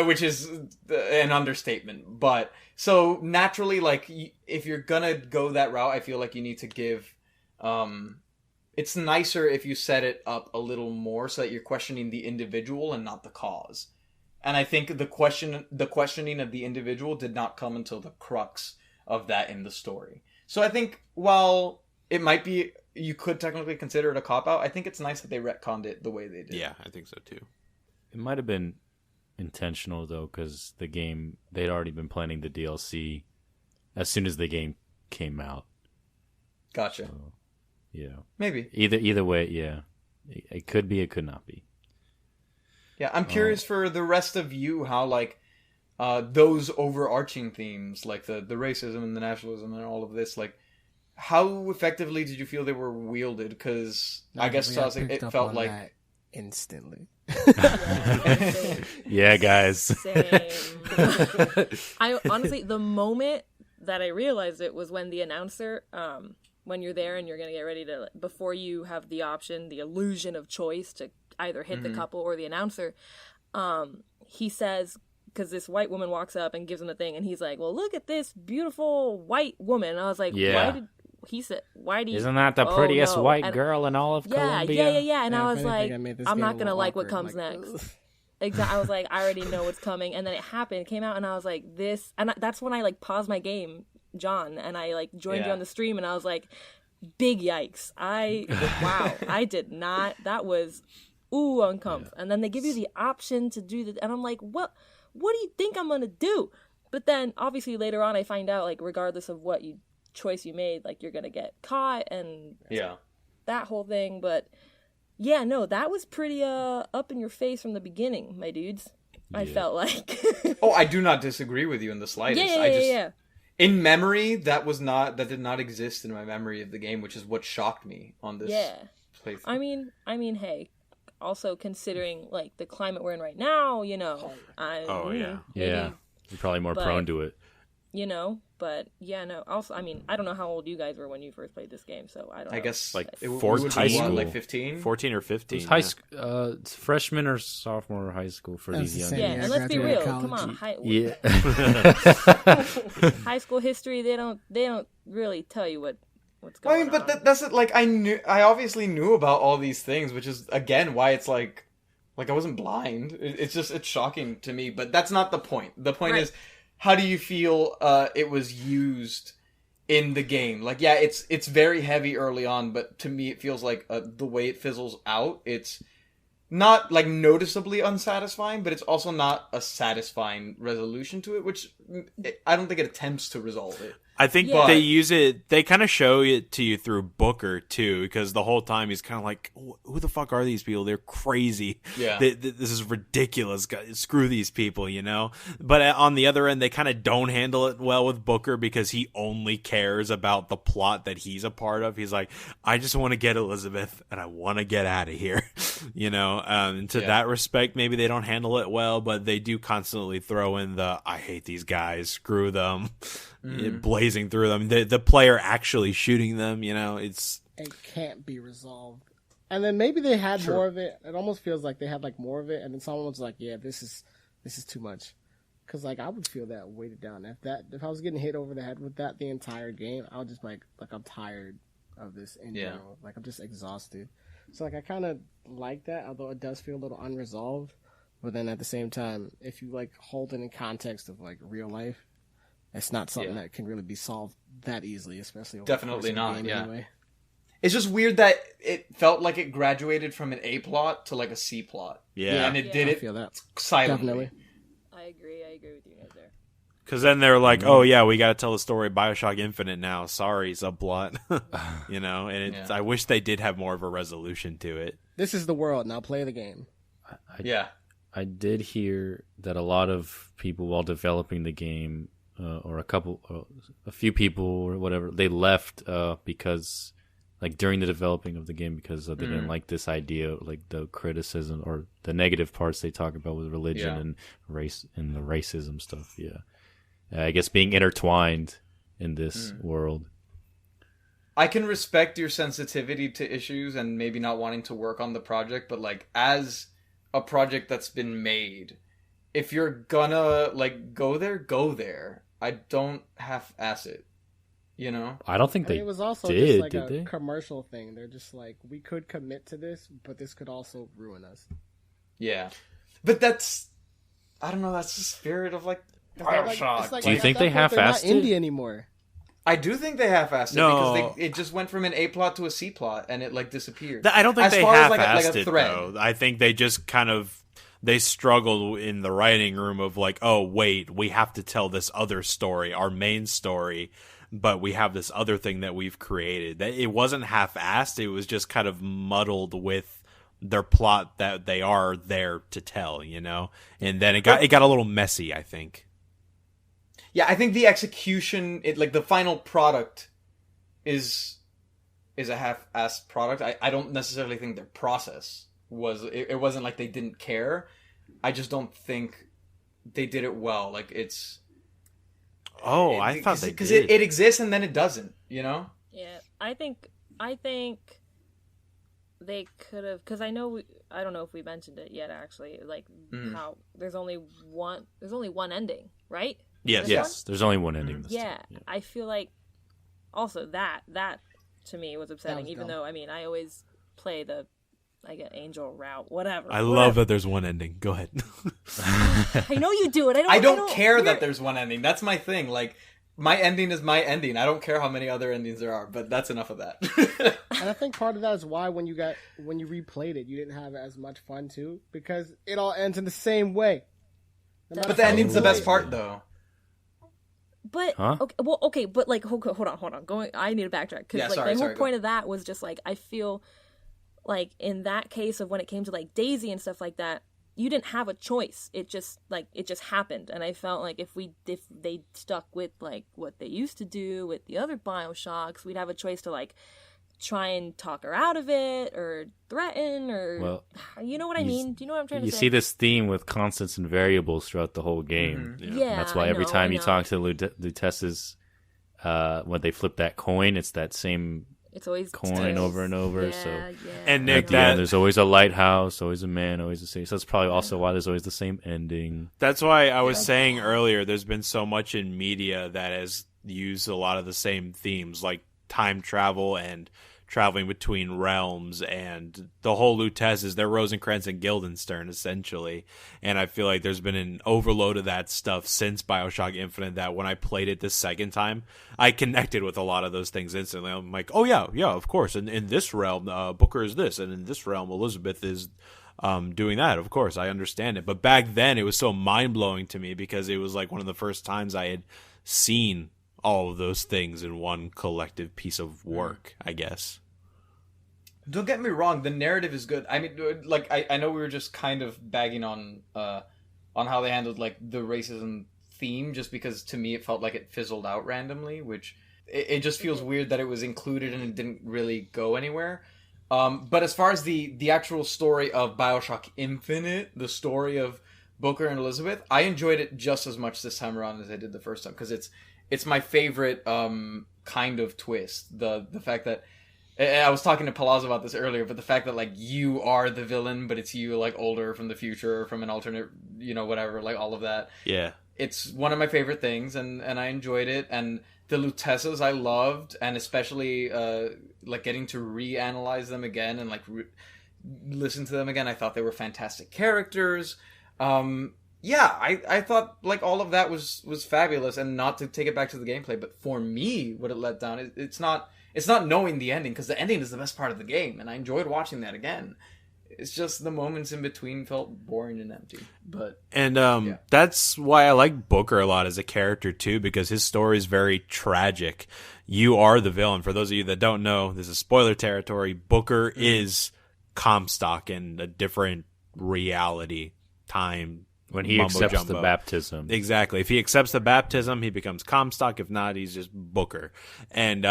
Which is an understatement. But, so, naturally, like, if you're gonna go that route, I feel like you need to give, it's nicer if you set it up a little more so that you're questioning the individual and not the cause. And I think the questioning of the individual did not come until the crux of that in the story. So I think while it might be, you could technically consider it a cop-out, I think it's nice that they retconned it the way they did. Yeah, I think so too. It might have been intentional, though, because the game, they'd already been planning the DLC as soon as the game came out. Gotcha. So, yeah. Maybe. Either way, yeah. It could be, it could not be. Yeah, I'm curious for the rest of you how, like, those overarching themes, like the racism and the nationalism and all of this, like, how effectively did you feel they were wielded? Because I guess it felt like... that instantly. Yeah, guys. Same. I honestly, the moment that I realized it was when the announcer, when you're there and you're going to get ready to, before you have the option, the illusion of choice to either hit the couple or the announcer, he says, because this white woman walks up and gives him the thing, and he's like, well, look at this beautiful white woman. And I was like, why do you... Isn't that the prettiest white girl in all of Colombia? Yeah. And I was like, I'm not going to like what comes next. Exactly. I was like, I already know what's coming. And then it happened. It came out, and I was like, this... And that's when I, like, paused my game, John, and I, like, joined you on the stream, and I was like, big yikes. Wow. I did not... That was... Ooh, uncomfortable. Yeah. And then they give you the option to do the... And I'm like, what do you think I'm going to do? But then, obviously, later on, I find out, like, regardless of what choice you made, like, you're going to get caught and that whole thing. But, yeah, no, that was pretty up in your face from the beginning, my dudes. Yeah. I felt like... Oh, I do not disagree with you in the slightest. Yeah. In memory, that did not exist in my memory of the game, which is what shocked me on this playthrough. I mean, hey... Also, considering, like, the climate we're in right now, you know. Yeah. You're probably more prone to it. You know, but, yeah, no. Also, I mean, I don't know how old you guys were when you first played this game, so I don't know. I guess, like, 14. High school. Like 15? 14 or 15. High school, freshman or sophomore high school for these young. Yeah, and let's be real. Come on. High school history, they don't really tell you what's going on. But that's it. Like, I obviously knew about all these things, which is, again, why it's like I wasn't blind. It's shocking to me, but that's not the point. The point is, how do you feel it was used in the game? Like, yeah, it's very heavy early on, but to me it feels like the way it fizzles out, it's not, like, noticeably unsatisfying, but it's also not a satisfying resolution to it, which I don't think it attempts to resolve it. I think they use it, they kind of show it to you through Booker, too, because the whole time he's kind of like, who the fuck are these people? They're crazy. Yeah. This is ridiculous. Screw these people, you know? But on the other end, they kind of don't handle it well with Booker because he only cares about the plot that he's a part of. He's like, I just want to get Elizabeth, and I want to get out of here, you know? And to that respect, maybe they don't handle it well, but they do constantly throw in the, I hate these guys, screw them. Blazing through them, the player actually shooting them, you know, it can't be resolved. And then maybe they had more of it. It almost feels like they had, like, more of it, and then someone was like, yeah, this is too much. Because, like, I would feel that weighted down. If I was getting hit over the head with that the entire game, I would just like I'm tired of this in general. Like, I'm just exhausted. So, like, I kind of like that, although it does feel a little unresolved. But then at the same time, if you, like, hold it in context of, like, real life, it's not something that can really be solved that easily, especially over definitely the not. Yeah, anyway. It's just weird that it felt like it graduated from an A plot to, like, a C plot. Yeah, and it did it feel that. silently. Definitely. I agree with you guys there. Because then they're like, oh yeah, we got to tell the story of BioShock Infinite now. Sorry, subplot. You know, and I wish they did have more of a resolution to it. This is the world now. Play the game. I did hear that a lot of people while developing the game, or a few people or whatever, they left because, like during the developing of the game, because they didn't like this idea, like the criticism or the negative parts they talk about with religion and race and the racism stuff. Yeah, I guess being intertwined in this world. I can respect your sensitivity to issues and maybe not wanting to work on the project, but like as a project that's been made, if you're gonna like go there. I don't half-ass it, you know? I don't think I mean, they it was also did, just like did a they? commercial thing. They're just like, we could commit to this, but this could also ruin us. Yeah. But that's, I don't know, that's the spirit of like BioShock. It's like, Do you at think that they point, they're not half-assed it? indie anymore. I do think they half-assed it No. because it just went from an A plot to a C plot and it like disappeared. I don't think As they far as, half-assed like a it, thread. though. I think they just kind of, they struggled in the writing room of like, oh, wait, we have to tell this other story, our main story, but we have this other thing that we've created. It wasn't half-assed, it was just kind of muddled with their plot that they are there to tell, you know? And then it got a little messy, I think. Yeah, I think the execution, like the final product is a half-assed product. I don't necessarily think their process was, it wasn't like they didn't care. I just don't think they did it well. Like it's... Oh, I thought they did. Because it exists and then it doesn't, you know? Yeah, I think they could have, because I don't know if we mentioned it yet actually, like how there's only one ending, right? Yes. There's only one ending. This Yeah, time. I feel like also that to me was upsetting, was even dumb. though I mean I always play the angel route, whatever. I love that there's one ending. Go ahead. I know you do it. I don't care that there's one ending. That's my thing. Like, my ending is my ending. I don't care how many other endings there are, but that's enough of that. And I think part of that is why when you replayed it, you didn't have as much fun too, because it all ends in the same way. No matter But the how ending's you the play best it. part, though. But Huh? okay, but like hold on. I need to backtrack because Yeah, like sorry, the whole go. point of that was just like I feel like in that case of when it came to like Daisy and stuff like that, you didn't have a choice. It just happened, and I felt like if they stuck with like what they used to do with the other BioShocks, we'd have a choice to like try and talk her out of it or threaten or you know what I mean? Do you know what I'm trying to say? You see this theme with constants and variables throughout the whole game. Yeah, That's why I every know, time I you know. talk to Lutece's, when they flip that coin, it's that same It's always coin tails. over and over. Yeah, So yeah. And at Nick, the end, there's always a lighthouse, always a man, always the same. So that's probably also why there's always the same ending. that's why I was saying earlier, there's been so much in media that has used a lot of the same themes, like time travel and traveling between realms, and the whole Lutece they're Rosencrantz and Guildenstern, essentially. And I feel like there's been an overload of that stuff since BioShock Infinite that when I played it the second time, I connected with a lot of those things instantly. I'm like, oh yeah, of course. And in this realm, Booker is this, and in this realm, Elizabeth is doing that. Of course, I understand it. But back then, it was so mind-blowing to me because it was like one of the first times I had seen all of those things in one collective piece of work, I guess. Don't get me wrong, the narrative is good. I mean, like, I know we were just kind of bagging on how they handled, like, the racism theme, just because, to me, it felt like it fizzled out randomly, which, it just feels weird that it was included and it didn't really go anywhere. But as far as the actual story of BioShock Infinite, the story of Booker and Elizabeth, I enjoyed it just as much this time around as I did the first time, because it's my favorite kind of twist. The fact that I was talking to Palazzo about this earlier, but the fact that like you are the villain, but it's you like older from the future or from an alternate, you know, whatever, like all of that. Yeah. It's one of my favorite things, and I enjoyed it. And the Luteces I loved, and especially like getting to reanalyze them again and like listen to them again. I thought they were fantastic characters. Yeah, I thought like all of that was fabulous, and not to take it back to the gameplay, but for me, what it let down, it's not knowing the ending, because the ending is the best part of the game, and I enjoyed watching that again. It's just the moments in between felt boring and empty. But that's why I like Booker a lot as a character too, because his story is very tragic. You are the villain. For those of you that don't know, this is spoiler territory. Booker is Comstock in a different reality. time when he mumbo accepts jumbo. the baptism. Exactly. If he accepts the baptism, he becomes Comstock. If not, he's just Booker. And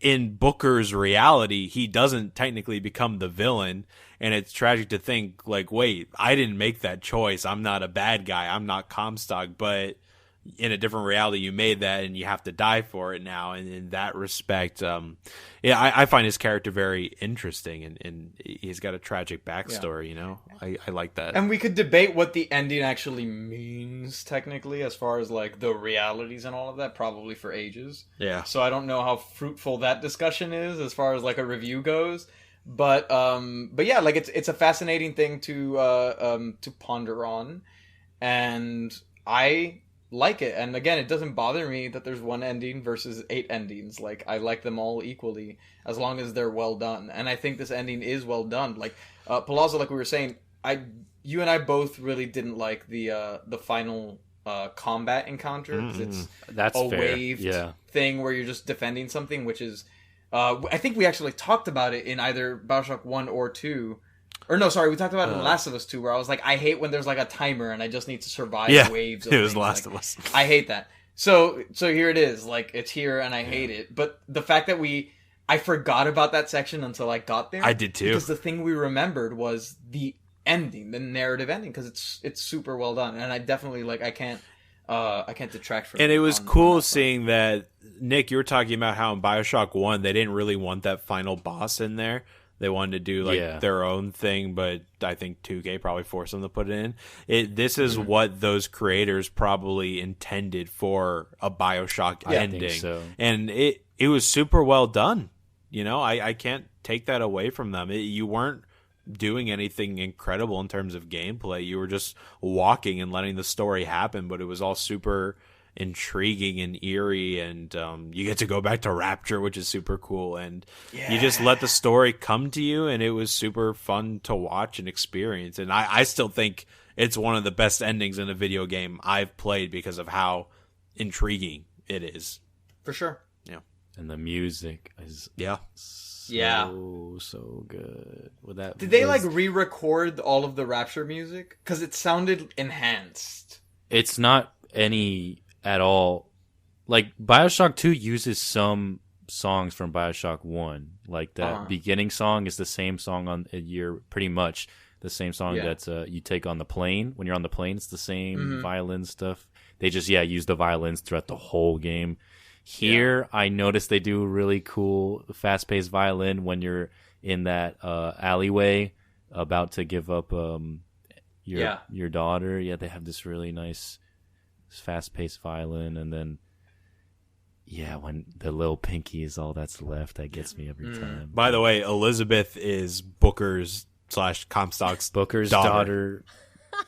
in Booker's reality, he doesn't technically become the villain. And it's tragic to think, like, wait, I didn't make that choice. I'm not a bad guy. I'm not Comstock. But in a different reality, you made that, and you have to die for it now. And in that respect, I find his character very interesting, and he's got a tragic backstory. You know, I like that. And we could debate what the ending actually means technically, as far as like the realities and all of that, probably for ages. Yeah. So I don't know how fruitful that discussion is as far as like a review goes. But yeah, like it's a fascinating thing to ponder on, and I like it. And again, it doesn't bother me that there's one ending versus 8 endings. Like, I like them all equally as long as they're well done. And I think this ending is well done. Like, Palazzo, like we were saying, you and I both really didn't like the final combat encounter, because That's a fair. waved Yeah. thing where you're just defending something, which is I think we actually talked about it in either BioShock 1 or 2. Or no, sorry, we talked about it in Last of Us 2, where I was like, I hate when there's like a timer and I just need to survive waves of it was things. Last Like, of Us. I hate that. So here it is. Like, it's here and I hate it. But the fact that I forgot about that section until I got there. I did too. Because the thing we remembered was the ending, the narrative ending, because it's super well done. And I definitely, like, I can't detract from it. And it was cool seeing that, Nick, you were talking about how in BioShock 1, they didn't really want that final boss in there. They wanted to do like their own thing, but I think 2K probably forced them to put it in. This is what those creators probably intended for a BioShock ending. I think so. And it was super well done. You know, I can't take that away from them. You weren't doing anything incredible in terms of gameplay. You were just walking and letting the story happen, but it was all super intriguing and eerie, and you get to go back to Rapture, which is super cool, and you just let the story come to you, and it was super fun to watch and experience. And I still think it's one of the best endings in a video game I've played because of how intriguing it is. For sure. Yeah. And the music is so good. With that, Did they like re-record all of the Rapture music? Because it sounded enhanced. It's not any at all. Like, BioShock 2 uses some songs from BioShock 1. Like, that beginning song is the same song on pretty much the same song that you take on the plane. When you're on the plane, it's the same violin stuff. They just, use the violins throughout the whole game. Here, I noticed they do really cool fast-paced violin when you're in that alleyway about to give up your daughter. Yeah, they have this really nice fast-paced violin, and then when the little pinky is all that's left, that gets me every time. By the way, Elizabeth is Booker's / Comstock's daughter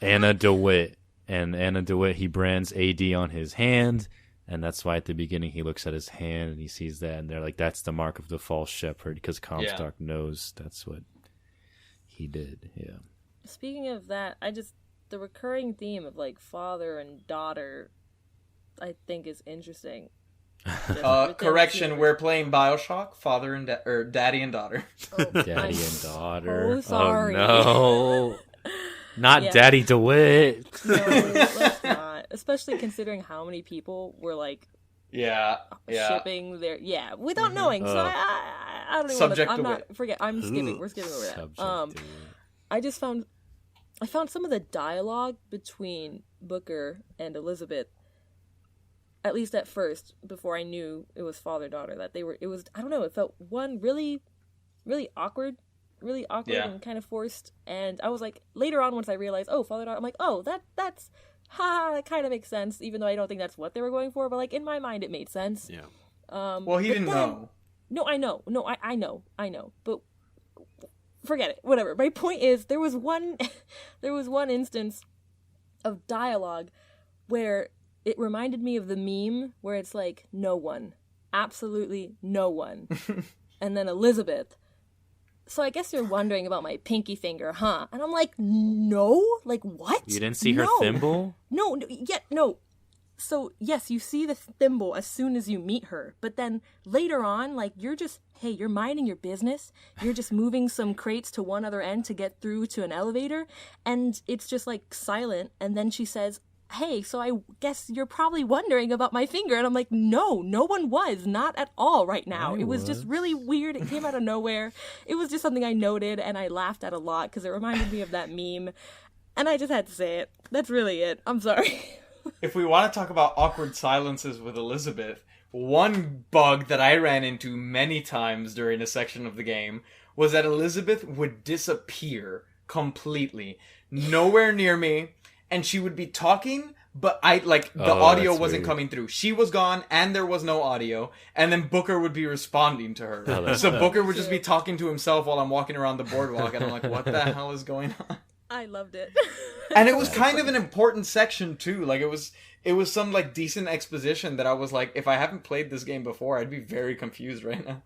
Anna DeWitt. And Anna DeWitt, he brands AD on his hand, and that's why at the beginning he looks at his hand and he sees that, and they're like, that's the mark of the false shepherd, because Comstock knows that's what he did. Yeah. Speaking of that, the recurring theme of like father and daughter, I think, is interesting. Correction, we're playing BioShock, father and or daddy and daughter. Daddy and daughter. Oh, sorry. Oh, no. Not Daddy DeWitt. No, let's not. Especially considering how many people were like shipping their without knowing. So I don't even Subject want to. to wit. Forget. I'm skipping. We're skipping over that. I found some of the dialogue between Booker and Elizabeth, at least at first, before I knew it was father-daughter, that it was, I don't know, it felt, one, really, really awkward and kind of forced, and I was like, later on, once I realized, father-daughter, I'm like, that kind of makes sense, even though I don't think that's what they were going for, but like, in my mind, it made sense. Yeah. Well, he didn't know. No, I know. No, I know, but forget it. Whatever. My point is, there was one instance of dialogue where it reminded me of the meme where it's like, no one, absolutely no one, and then Elizabeth. So I guess you're wondering about my pinky finger, huh? And I'm like, no, like what? You didn't see her thimble? No. so yes, you see the thimble as soon as you meet her, but then later on, like, you're minding your business. You're just moving some crates to one other end to get through to an elevator, and it's just like silent. And then she says, "Hey, so I guess you're probably wondering about my finger." And I'm like, no one was, not at all right now. It was just really weird. It came out of nowhere. It was just something I noted and I laughed at a lot because it reminded me of that meme. And I just had to say it. That's really it. I'm sorry. If we want to talk about awkward silences with Elizabeth, one bug that I ran into many times during a section of the game was that Elizabeth would disappear completely, nowhere near me, and she would be talking, but the audio wasn't weird. coming through. She was gone, and there was no audio, and then Booker would be responding to her. Oh, So Booker would just be talking to himself while I'm walking around the boardwalk, and I'm like, what the hell is going on? I loved it. And it was kind of an important section too. Like it was some like decent exposition that I was like, if I haven't played this game before, I'd be very confused right now.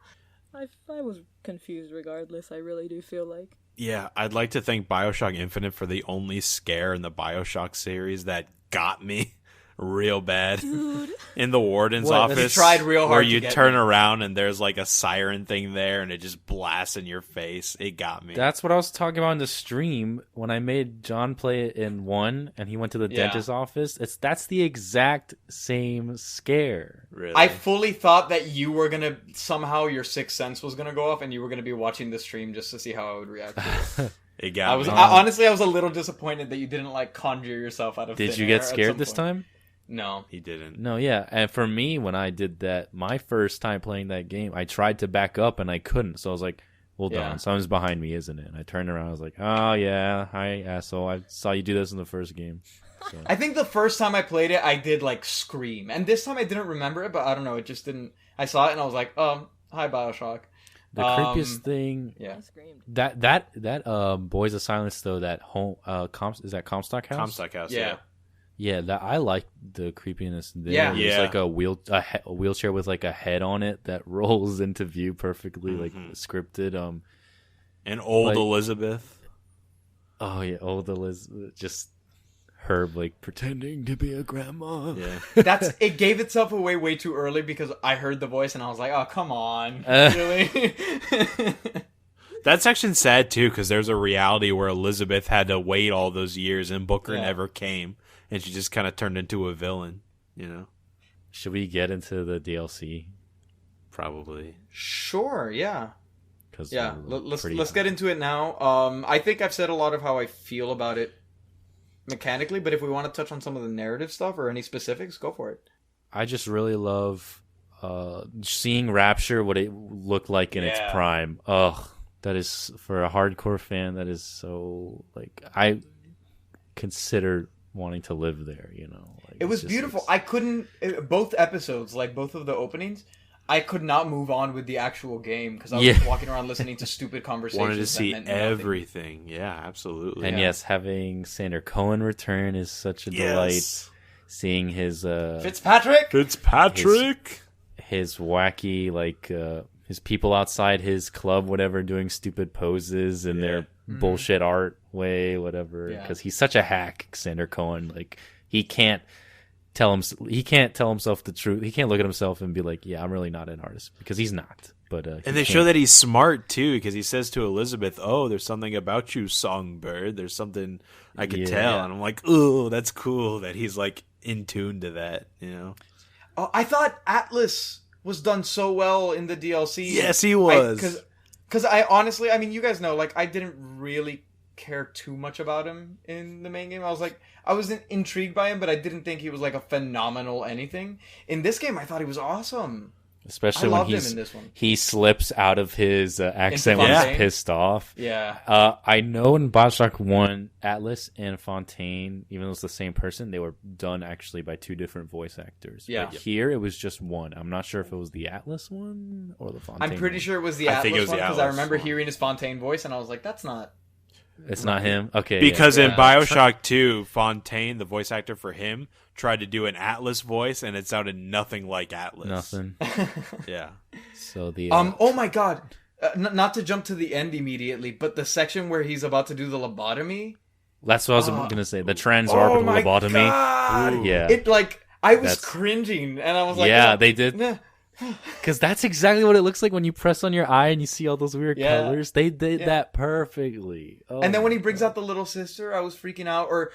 I was confused regardless. I really do feel like. Yeah, I'd like to thank BioShock Infinite for the only scare in the BioShock series that got me real bad. Dude. In the warden's What? office. They tried real hard where to you get turn me. around and there's like a siren thing there and it just blasts in your face. It got me. That's what I was talking about in the stream when I made John play it in 1 and he went to the Yeah. dentist's office. That's the exact same scare. Really. I fully thought that you were gonna somehow your sixth sense was gonna go off, and you were gonna be watching the stream just to see how I would react to it. It got me. Honestly, I was a little disappointed that you didn't like conjure yourself out of. Did thin you air get at scared some this point. time? No. He didn't. No, yeah. And for me, when I did that, my first time playing that game, I tried to back up and I couldn't. So I was like, hold Yeah. on, something's behind me, isn't it? And I turned around, I was like, oh, yeah, hi, asshole. I saw you do this in the first game. So. I think the first time I played it, I did like scream, and this time I didn't remember it, but I don't know, it just didn't. I saw it and I was like, hi BioShock. The creepiest thing, Yeah. I screamed. that Boys of Silence though, that home is that Comstock House? Comstock House, Yeah. yeah. Yeah, that I like the creepiness there. Yeah. There's Yeah. like a wheelchair with like a head on it that rolls into view perfectly, like scripted. And old Like- Elizabeth. Oh yeah, old Elizabeth, just Herb like pretending to be a grandma. Yeah. It gave itself away way too early because I heard the voice and I was like, oh, come on. Uh. Really? That section's sad too because there's a reality where Elizabeth had to wait all those years and Booker Yeah. never came and she just kind of turned into a villain, you know? Should we get into the DLC? Probably. Sure, yeah. Cause Yeah, we're let's pretty get into it now. I think I've said a lot of how I feel about it mechanically, but if we want to touch on some of the narrative stuff or any specifics, go for it. I just really love seeing Rapture, what it looked like in its Yeah. prime. Ugh, that is, for a hardcore fan, that is so, like, I consider wanting to live there, you know. Like, It was beautiful. I couldn't... both episodes, like both of the openings, I could not move on with the actual game because I was just walking around listening to stupid conversations. Wanted to that see meant nothing. everything. Yeah, absolutely. And Yeah. yes, having Sander Cohen return is such a delight. Yes. Seeing his Fitzpatrick? Fitzpatrick. his wacky, like, his people outside his club, whatever, doing stupid poses in their bullshit art way, whatever. Yeah. Because he's such a hack, Sander Cohen. Like, he can't tell himself the truth. He can't look at himself and be like, yeah, I'm really not an artist, because he's not. But And they show that he's smart too, because he says to Elizabeth, "Oh, there's something about you, songbird. There's something I could tell." And I'm like, "Oh, that's cool that he's like in tune to that." You know? Oh, I thought Atlas was done so well in the DLC. Yes, he was. Because I honestly, I mean, you guys know, like, I didn't really care too much about him in the main game. I was intrigued by him, but I didn't think he was like a phenomenal anything. In this game, I thought he was awesome. especially I when loved him in this one. he slips out of his accent when Fontaine. he's pissed off. Yeah. I know in BioShock 1, Atlas and Fontaine, even though it's the same person, they were done actually by two different voice actors. Yeah. But here, it was just one. I'm not sure if it was the Atlas one or the Fontaine I'm pretty one. sure it was the I Atlas think it was one the because I Atlas remember one. hearing his Fontaine voice and I was like, that's not... It's not him? Okay. Because yeah. in BioShock 2, Fontaine, the voice actor for him, tried to do an Atlas voice, and it sounded nothing like Atlas. Nothing. Yeah. So the... Oh my god. Not to jump to the end immediately, but the section where he's about to do the lobotomy... that's what I was going to say. The transorbital Oh my lobotomy. god! Yeah. It, like... I was That's- cringing, and I was like, yeah, "Oh, they did. nah." Because that's exactly what it looks like when you press on your eye and you see all those weird Yeah. colors. They did Yeah. that perfectly. Oh And then when my he brings God. out the little sister, I was freaking out. Or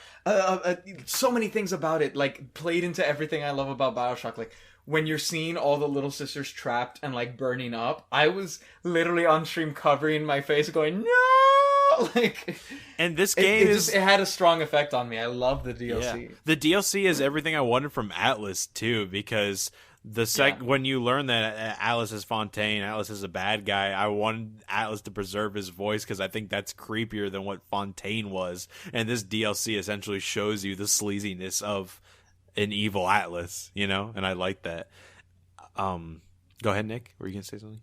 so many things about it, like, played into everything I love about BioShock. Like, when you're seeing all the little sisters trapped and, like, burning up, I was literally on stream covering my face going, no! Like, And this it game is just, it had a strong effect on me. I love the DLC. Yeah. The DLC is everything I wanted from Atlas too, because when you learn that Atlas is Fontaine, Atlas is a bad guy, I wanted Atlas to preserve his voice because I think that's creepier than what Fontaine was. And this DLC essentially shows you the sleaziness of an evil Atlas, you know, and I like that. Go ahead, Nick. Were you gonna say something?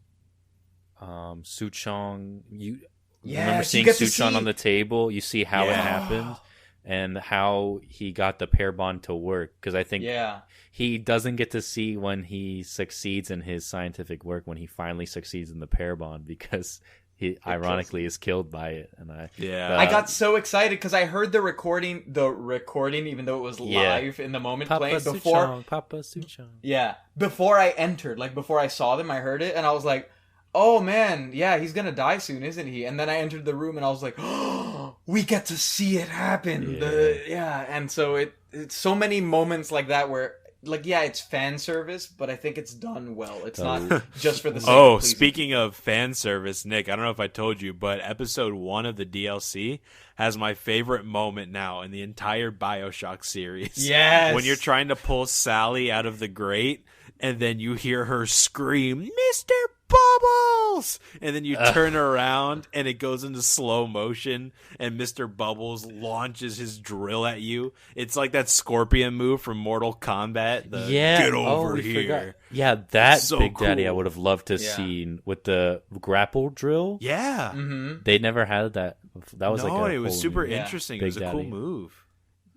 Suchong, you Yes, remember you seeing get to Suchong see- on the table? You see how it Yeah. happened and how he got the pair bond to work. Because I think Yeah. he doesn't get to see when he succeeds in his scientific work, when he finally succeeds in the pair bond, because he ironically is killed by it. And Yeah. I got so excited because I heard the recording, even though it was live in the moment Papa playing before. Suchong, Papa Suchong. Yeah, before I entered, like before I saw them, I heard it and I was like, "Oh man, yeah, he's gonna die soon, isn't he?" And then I entered the room and I was like, "Oh, we get to see it happen." And so it's so many moments like that where, like, yeah, it's fan service, but I think it's done well. It's not just for the sake Oh, of pleasing. speaking of fan service, Nick, I don't know if I told you, but episode 1 of the DLC has my favorite moment now in the entire BioShock series. Yes. When you're trying to pull Sally out of the grate, and then you hear her scream, "Mr. Bubbles!" And then you turn around, and it goes into slow motion, and Mr. Bubbles launches his drill at you. It's like that scorpion move from Mortal Kombat. Get over we here. forgot. Yeah, that It's so Big Daddy I cool. would have loved to Yeah. seen with the grapple drill. Yeah. Mm-hmm. They never had that. That was No, like a it was whole super new- interesting. It Big was a cool Daddy. move.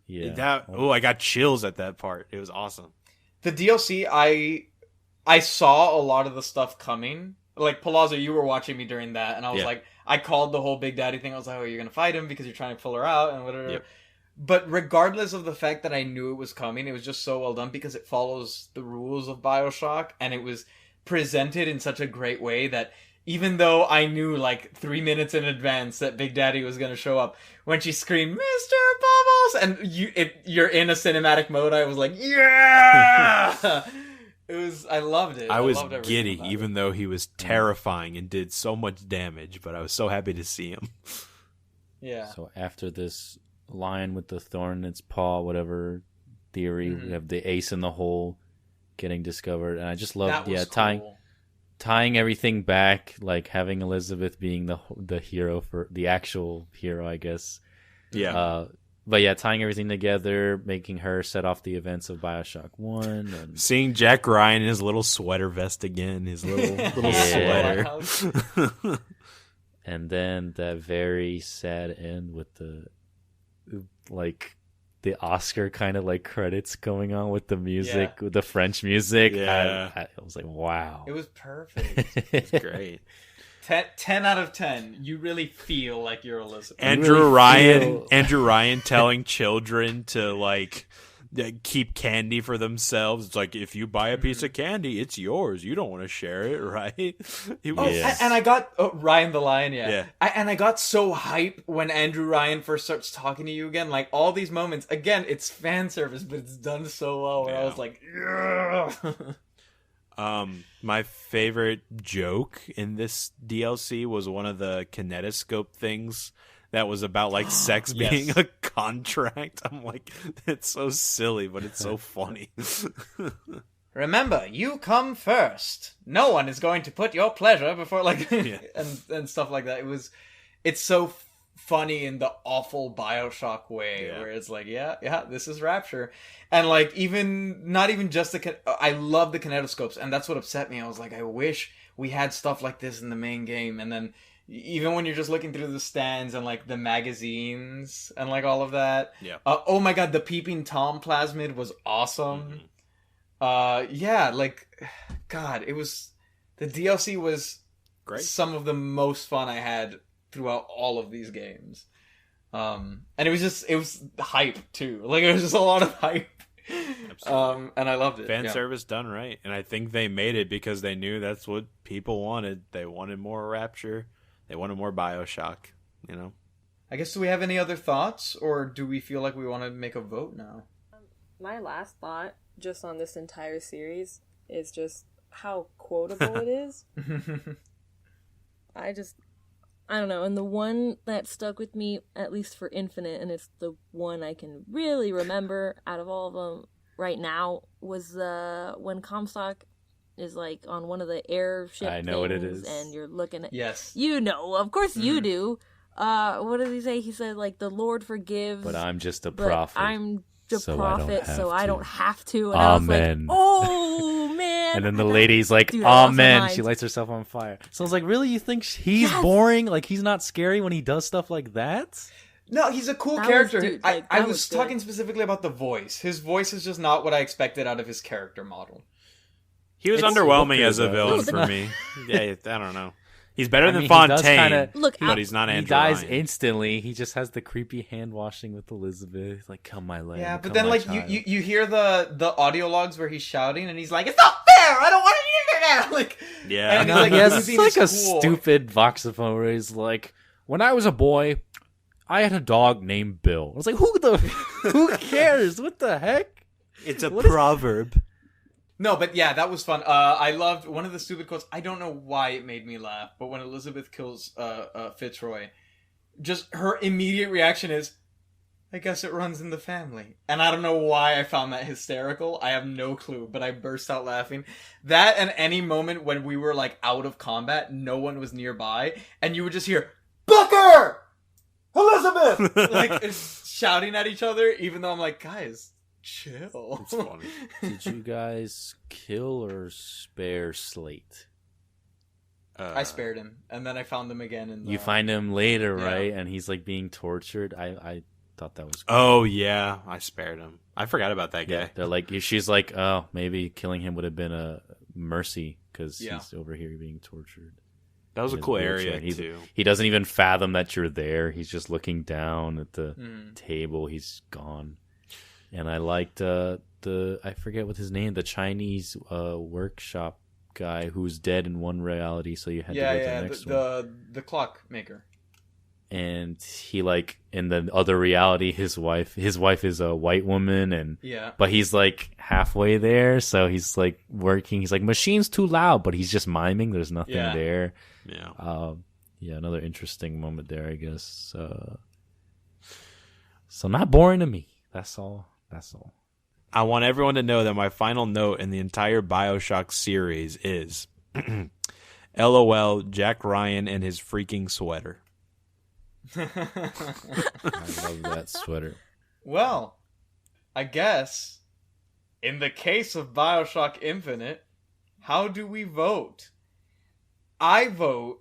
Yeah. I got chills at that part. It was awesome. The DLC, I saw a lot of the stuff coming. Like, Palazzo, you were watching me during that, and I was Yeah. like, I called the whole Big Daddy thing. I was like, oh, you're going to fight him because you're trying to pull her out and whatever. Yep. But regardless of the fact that I knew it was coming, it was just so well done because it follows the rules of BioShock, and it was presented in such a great way that even though I knew, like, 3 minutes in advance that Big Daddy was going to show up, when she screamed, "Mr. Bubbles!" and you're in a cinematic mode, I was like, yeah! I loved it. I was loved everything giddy, about even though he was terrifying and did so much damage, but I was so happy to see him. it. Yeah. So after this lion with the thorn in its paw, whatever theory, Mhm. we have the ace in the hole getting discovered, and I just love That was cool. tying everything back, like having Elizabeth being the hero, for the actual hero, I guess. Yeah. But yeah, tying everything together, making her set off the events of BioShock 1. And Seeing Jack Ryan in his little sweater vest again, his little Yeah. sweater. and then that very sad end with the, like, the Oscar kind of like credits going on with the music, with the French music. Yeah. I was like, wow. It was perfect. It's great. 10 out of 10. You really feel like you're Elizabeth. Andrew really Ryan feel- Andrew Ryan telling children to like keep candy for themselves. It's like, if you buy a piece of candy, it's yours. You don't want to share it, right? He Oh, was- Yeah. and I got Ryan the Lion, yeah. Yeah. I got so hype when Andrew Ryan first starts talking to you again. Like, all these moments, again, it's fan service, but it's done so well where I Yeah. was like, yeah. My favorite joke in this DLC was one of the kinetoscope things that was about like sex Yes. being a contract. I'm like, it's so silly, but it's so funny. Remember, you come first. No one is going to put your pleasure before, like, Yeah. and stuff like that. It's so funny in the awful BioShock way, Yeah. where it's like, yeah, this is Rapture. And, like, not even just I love the kinetoscopes, and that's what upset me. I was like, I wish we had stuff like this in the main game. And then, even when you're just looking through the stands and, like, the magazines and, like, all of that. Yeah. Oh my god, the Peeping Tom plasmid was awesome. Yeah, like, God, the DLC was Great. some of the most fun I had throughout all of these games. And it was hype too. Like, it was just a lot of hype. Absolutely. And I loved it. Fan yeah. service done right, and I think they made it because they knew that's what people wanted. They wanted more Rapture. They wanted more BioShock. You know. I guess, do we have any other thoughts, or do we feel like we want to make a vote now? My last thought, just on this entire series, is just how quotable it is. I don't know. And the one that stuck with me, at least for Infinite, and it's the one I can really remember out of all of them right now, was when Comstock is like on one of the airship I know what it things, is. and you're looking at... Yes. You know, of course you do. What does he say? He said, like, the Lord forgives. But I'm just a but prophet. I'm the so prophet, so I don't have to. And Amen. I was like, oh, man. And then the lady's like, Dude, I lost my Amen. mind. She lights herself on fire. So I was like, really? You think he's boring? Like, he's not scary when he does stuff like that? No, he's a cool That character. was- dude, I like, that was was good. talking specifically about the voice. His voice is just not what I expected out of his character model. He was It's underwhelming Booker, as a though. villain for me. Yeah, I don't know. He's better than he does Fontaine, kinda- Look, but he's not He Andrew dies Ryan. instantly. He just has the creepy hand washing with Elizabeth. Like, come my lamb. Yeah, but come then my like child. you hear the audio logs where he's shouting and he's like, "It's not fair! I don't want to hear that!" Like, Yeah. and No, he's like, he has losing like a his cool. stupid voxophone where he's like, when I was a boy, I had a dog named Bill. I was like, who cares? What the heck? It's a What is- proverb. No, but yeah, that was fun. I loved one of the stupid quotes. I don't know why it made me laugh, but when Elizabeth kills Fitzroy, just her immediate reaction is, "I guess it runs in the family." And I don't know why I found that hysterical. I have no clue, but I burst out laughing. That and any moment when we were like out of combat, no one was nearby, and you would just hear, "Booker! Elizabeth!" like shouting at each other, even though I'm like, guys, chill. It's funny. Did you guys kill or spare Slate? I spared him, and then I found him again. In the... You find him later, Yeah. right? And he's like being tortured. I thought that was. Oh yeah, I spared him. I forgot about that guy. They're like, she's like, oh, maybe killing him would have been a mercy because Yeah. he's over here being tortured. That was a in his cool wheelchair. area too. He doesn't even fathom that you're there. He's just looking down at the Mm. table. He's gone. And I liked I forget what his name, the Chinese workshop guy who's dead in one reality, so you had to go to the next one. The clockmaker. And he like in the other reality, his wife is a white woman, and Yeah. but he's like halfway there, so he's like working. He's like, machine's too loud, but he's just miming. There's nothing Yeah. there. Yeah. Yeah, another interesting moment there, I guess. So not boring to me. That's all. I want everyone to know that my final note in the entire BioShock series is LOL Jack Ryan and his freaking sweater. I love that sweater. Well, I guess in the case of BioShock Infinite, how do we vote? I vote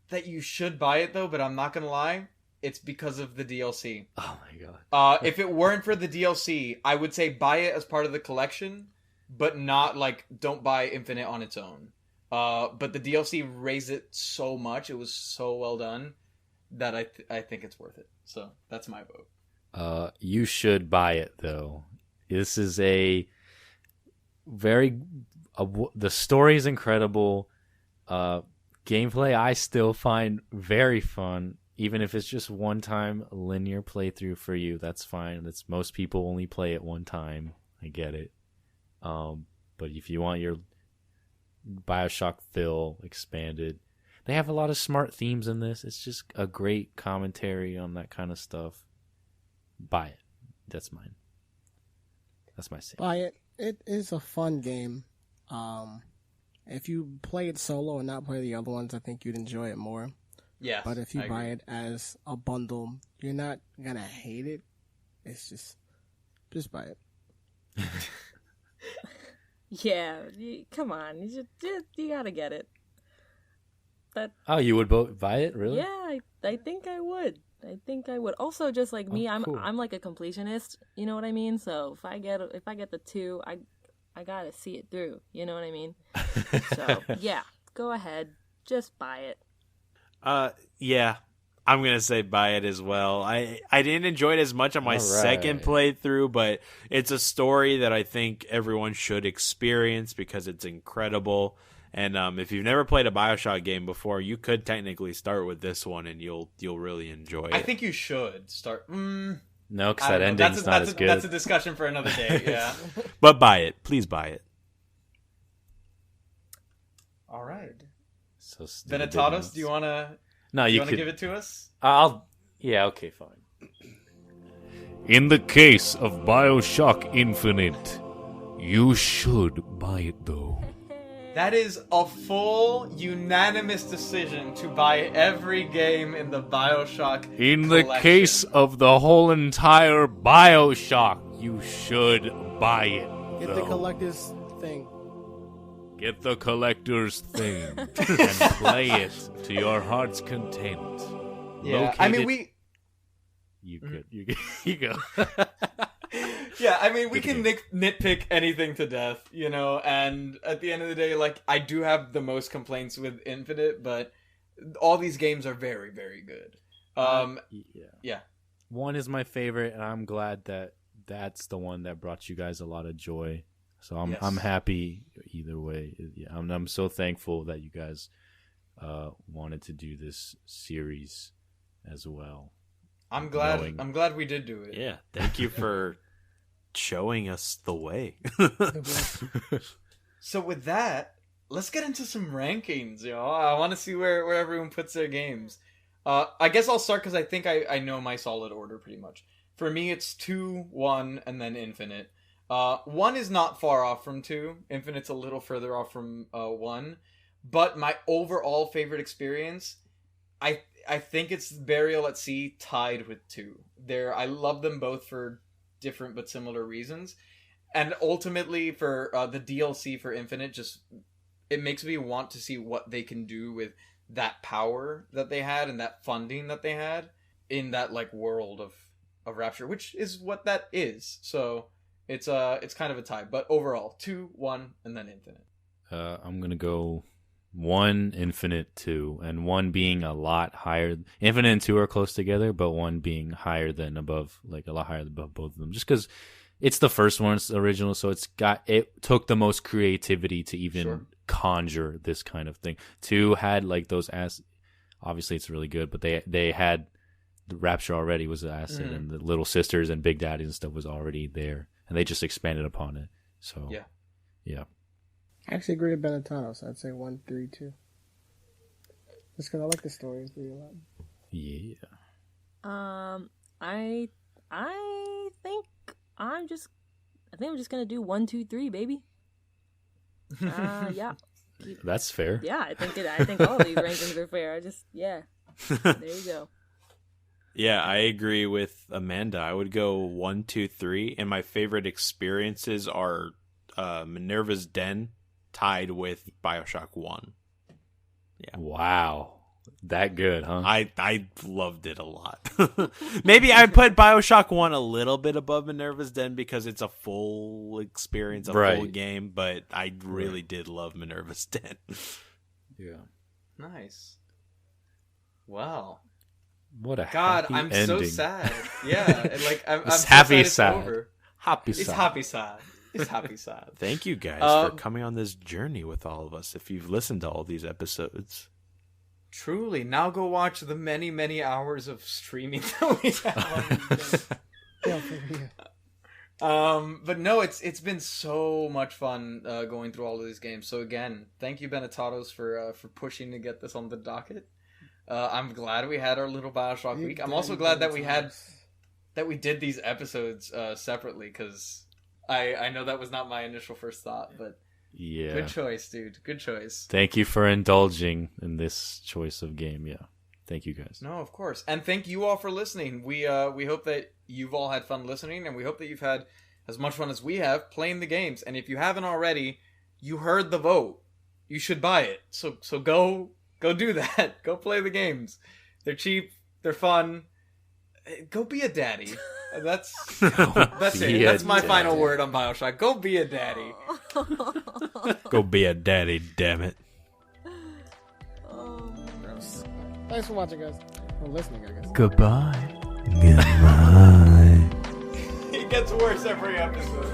that you should buy it though, but I'm not gonna lie, it's because of the DLC. Oh my god. If it weren't for the DLC, I would say buy it as part of the collection, but not like don't buy Infinite on its own. But the DLC raised it so much; it was so well done that I think it's worth it. So that's my vote. You should buy it though. This is the story is incredible. Gameplay I still find very fun. Even if it's just one time linear playthrough for you, that's fine. That's most people only play it one time. I get it. But if you want your BioShock fill expanded, they have a lot of smart themes in this. It's just a great commentary on that kind of stuff. Buy it. That's mine. That's my say. Buy it. It is a fun game. If you play it solo and not play the other ones, I think you'd enjoy it more. Yeah. But if you I buy agree. it as a bundle, you're not gonna hate it. It's just buy it. Yeah, come on. You gotta get it. Oh, you would buy it? Really? Yeah, I think I would. Also, just like me, cool. I'm like a completionist. You know what I mean? So if I get the 2, I gotta see it through. You know what I mean? So yeah, go ahead, just buy it. Yeah. I'm gonna say buy it as well. I didn't enjoy it as much on my second playthrough, but it's a story that I think everyone should experience because it's incredible. And if you've never played a BioShock game before, you could technically start with this one, and you'll really enjoy it. I think you should start. No, because that ending's not as good. That's a discussion for another day. Yeah, but buy it, please buy it. All right. So Venetados, do you want to? No, you want to give it to us? Yeah, okay, fine. In the case of BioShock Infinite, you should buy it though. That is a full unanimous decision to buy every game in the BioShock In collection. the case of the whole entire BioShock, you should buy it. Get the collector's thing. Get the collector's thing and play it to your heart's content. Yeah, I mean You go. Yeah, I mean, we can nitpick anything to death, you know, and at the end of the day, like, I do have the most complaints with Infinite, but all these games are very, very good. Yeah. One is my favorite, and I'm glad that that's the one that brought you guys a lot of joy. So I'm happy either way. Yeah, I'm so thankful that you guys wanted to do this series as well. I'm glad we did do it. Yeah, thank you for showing us the way. So with that, let's get into some rankings, yo. I want to see where everyone puts their games. I guess I'll start because I think I know my solid order pretty much. For me, it's 2, 1, and then Infinite. 1 is not far off from 2. Infinite's a little further off from 1. But my overall favorite experience, I think it's Burial at Sea tied with 2. I love them both for different but similar reasons. And ultimately for the DLC for Infinite, it makes me want to see what they can do with that power that they had and that funding that they had in that like world of Rapture, which is what that is. So it's kind of a tie. But overall, 2, 1, and then Infinite. I'm gonna go 1, Infinite, 2, and 1 being a lot higher. Infinite and 2 are close together, but 1 being higher than above, like a lot higher than above both of them. Just because it's the first one, it's the original, so it took the most creativity to even conjure this kind of thing. 2 had like those obviously it's really good, but they had the Rapture already was the asset, and the Little Sisters and Big Daddy and stuff was already there, and they just expanded upon it. So yeah. I actually agree with Benetano, so I'd say 1, 3, 2. Just because I like the story pretty a lot. Yeah. I think I'm just gonna do 1, 2, 3, baby. Yeah. That's fair. Yeah, I think all of these rankings are fair. There you go. Yeah, I agree with Amanda. I would go 1, 2, 3, and my favorite experiences are Minerva's Den tied with BioShock 1. Yeah. Wow. That good, huh? I loved it a lot. Maybe I put BioShock 1 a little bit above Minerva's Den because it's a full experience, full game, but I really did love Minerva's Den. Yeah. Nice. Wow. What a God, I'm ending. so sad. Yeah, and like I'm so happy sad. sad. It's over. Happy It's sad. happy sad. It's happy sad. Thank you guys for coming on this journey with all of us. If you've listened to all these episodes, truly, now go watch the many, many hours of streaming that we have. But no, it's been so much fun going through all of these games. So again, thank you, Benetatos, for pushing to get this on the docket. I'm glad we had our little BioShock week. I'm also glad that we did these episodes separately, because I know that was not my initial first thought, but yeah, good choice, dude. Good choice. Thank you for indulging in this choice of game. Yeah, thank you guys. No, of course, and thank you all for listening. We hope that you've all had fun listening, and we hope that you've had as much fun as we have playing the games. And if you haven't already, you heard the vote. You should buy it. So go do that. Go play the games. They're cheap. They're fun. Go be a daddy. That's it. That's my final word on BioShock. Go be a daddy. go be a daddy, damn it. Gross. Thanks for watching, guys. for listening, I guess. Goodbye. Goodbye. It gets worse every episode.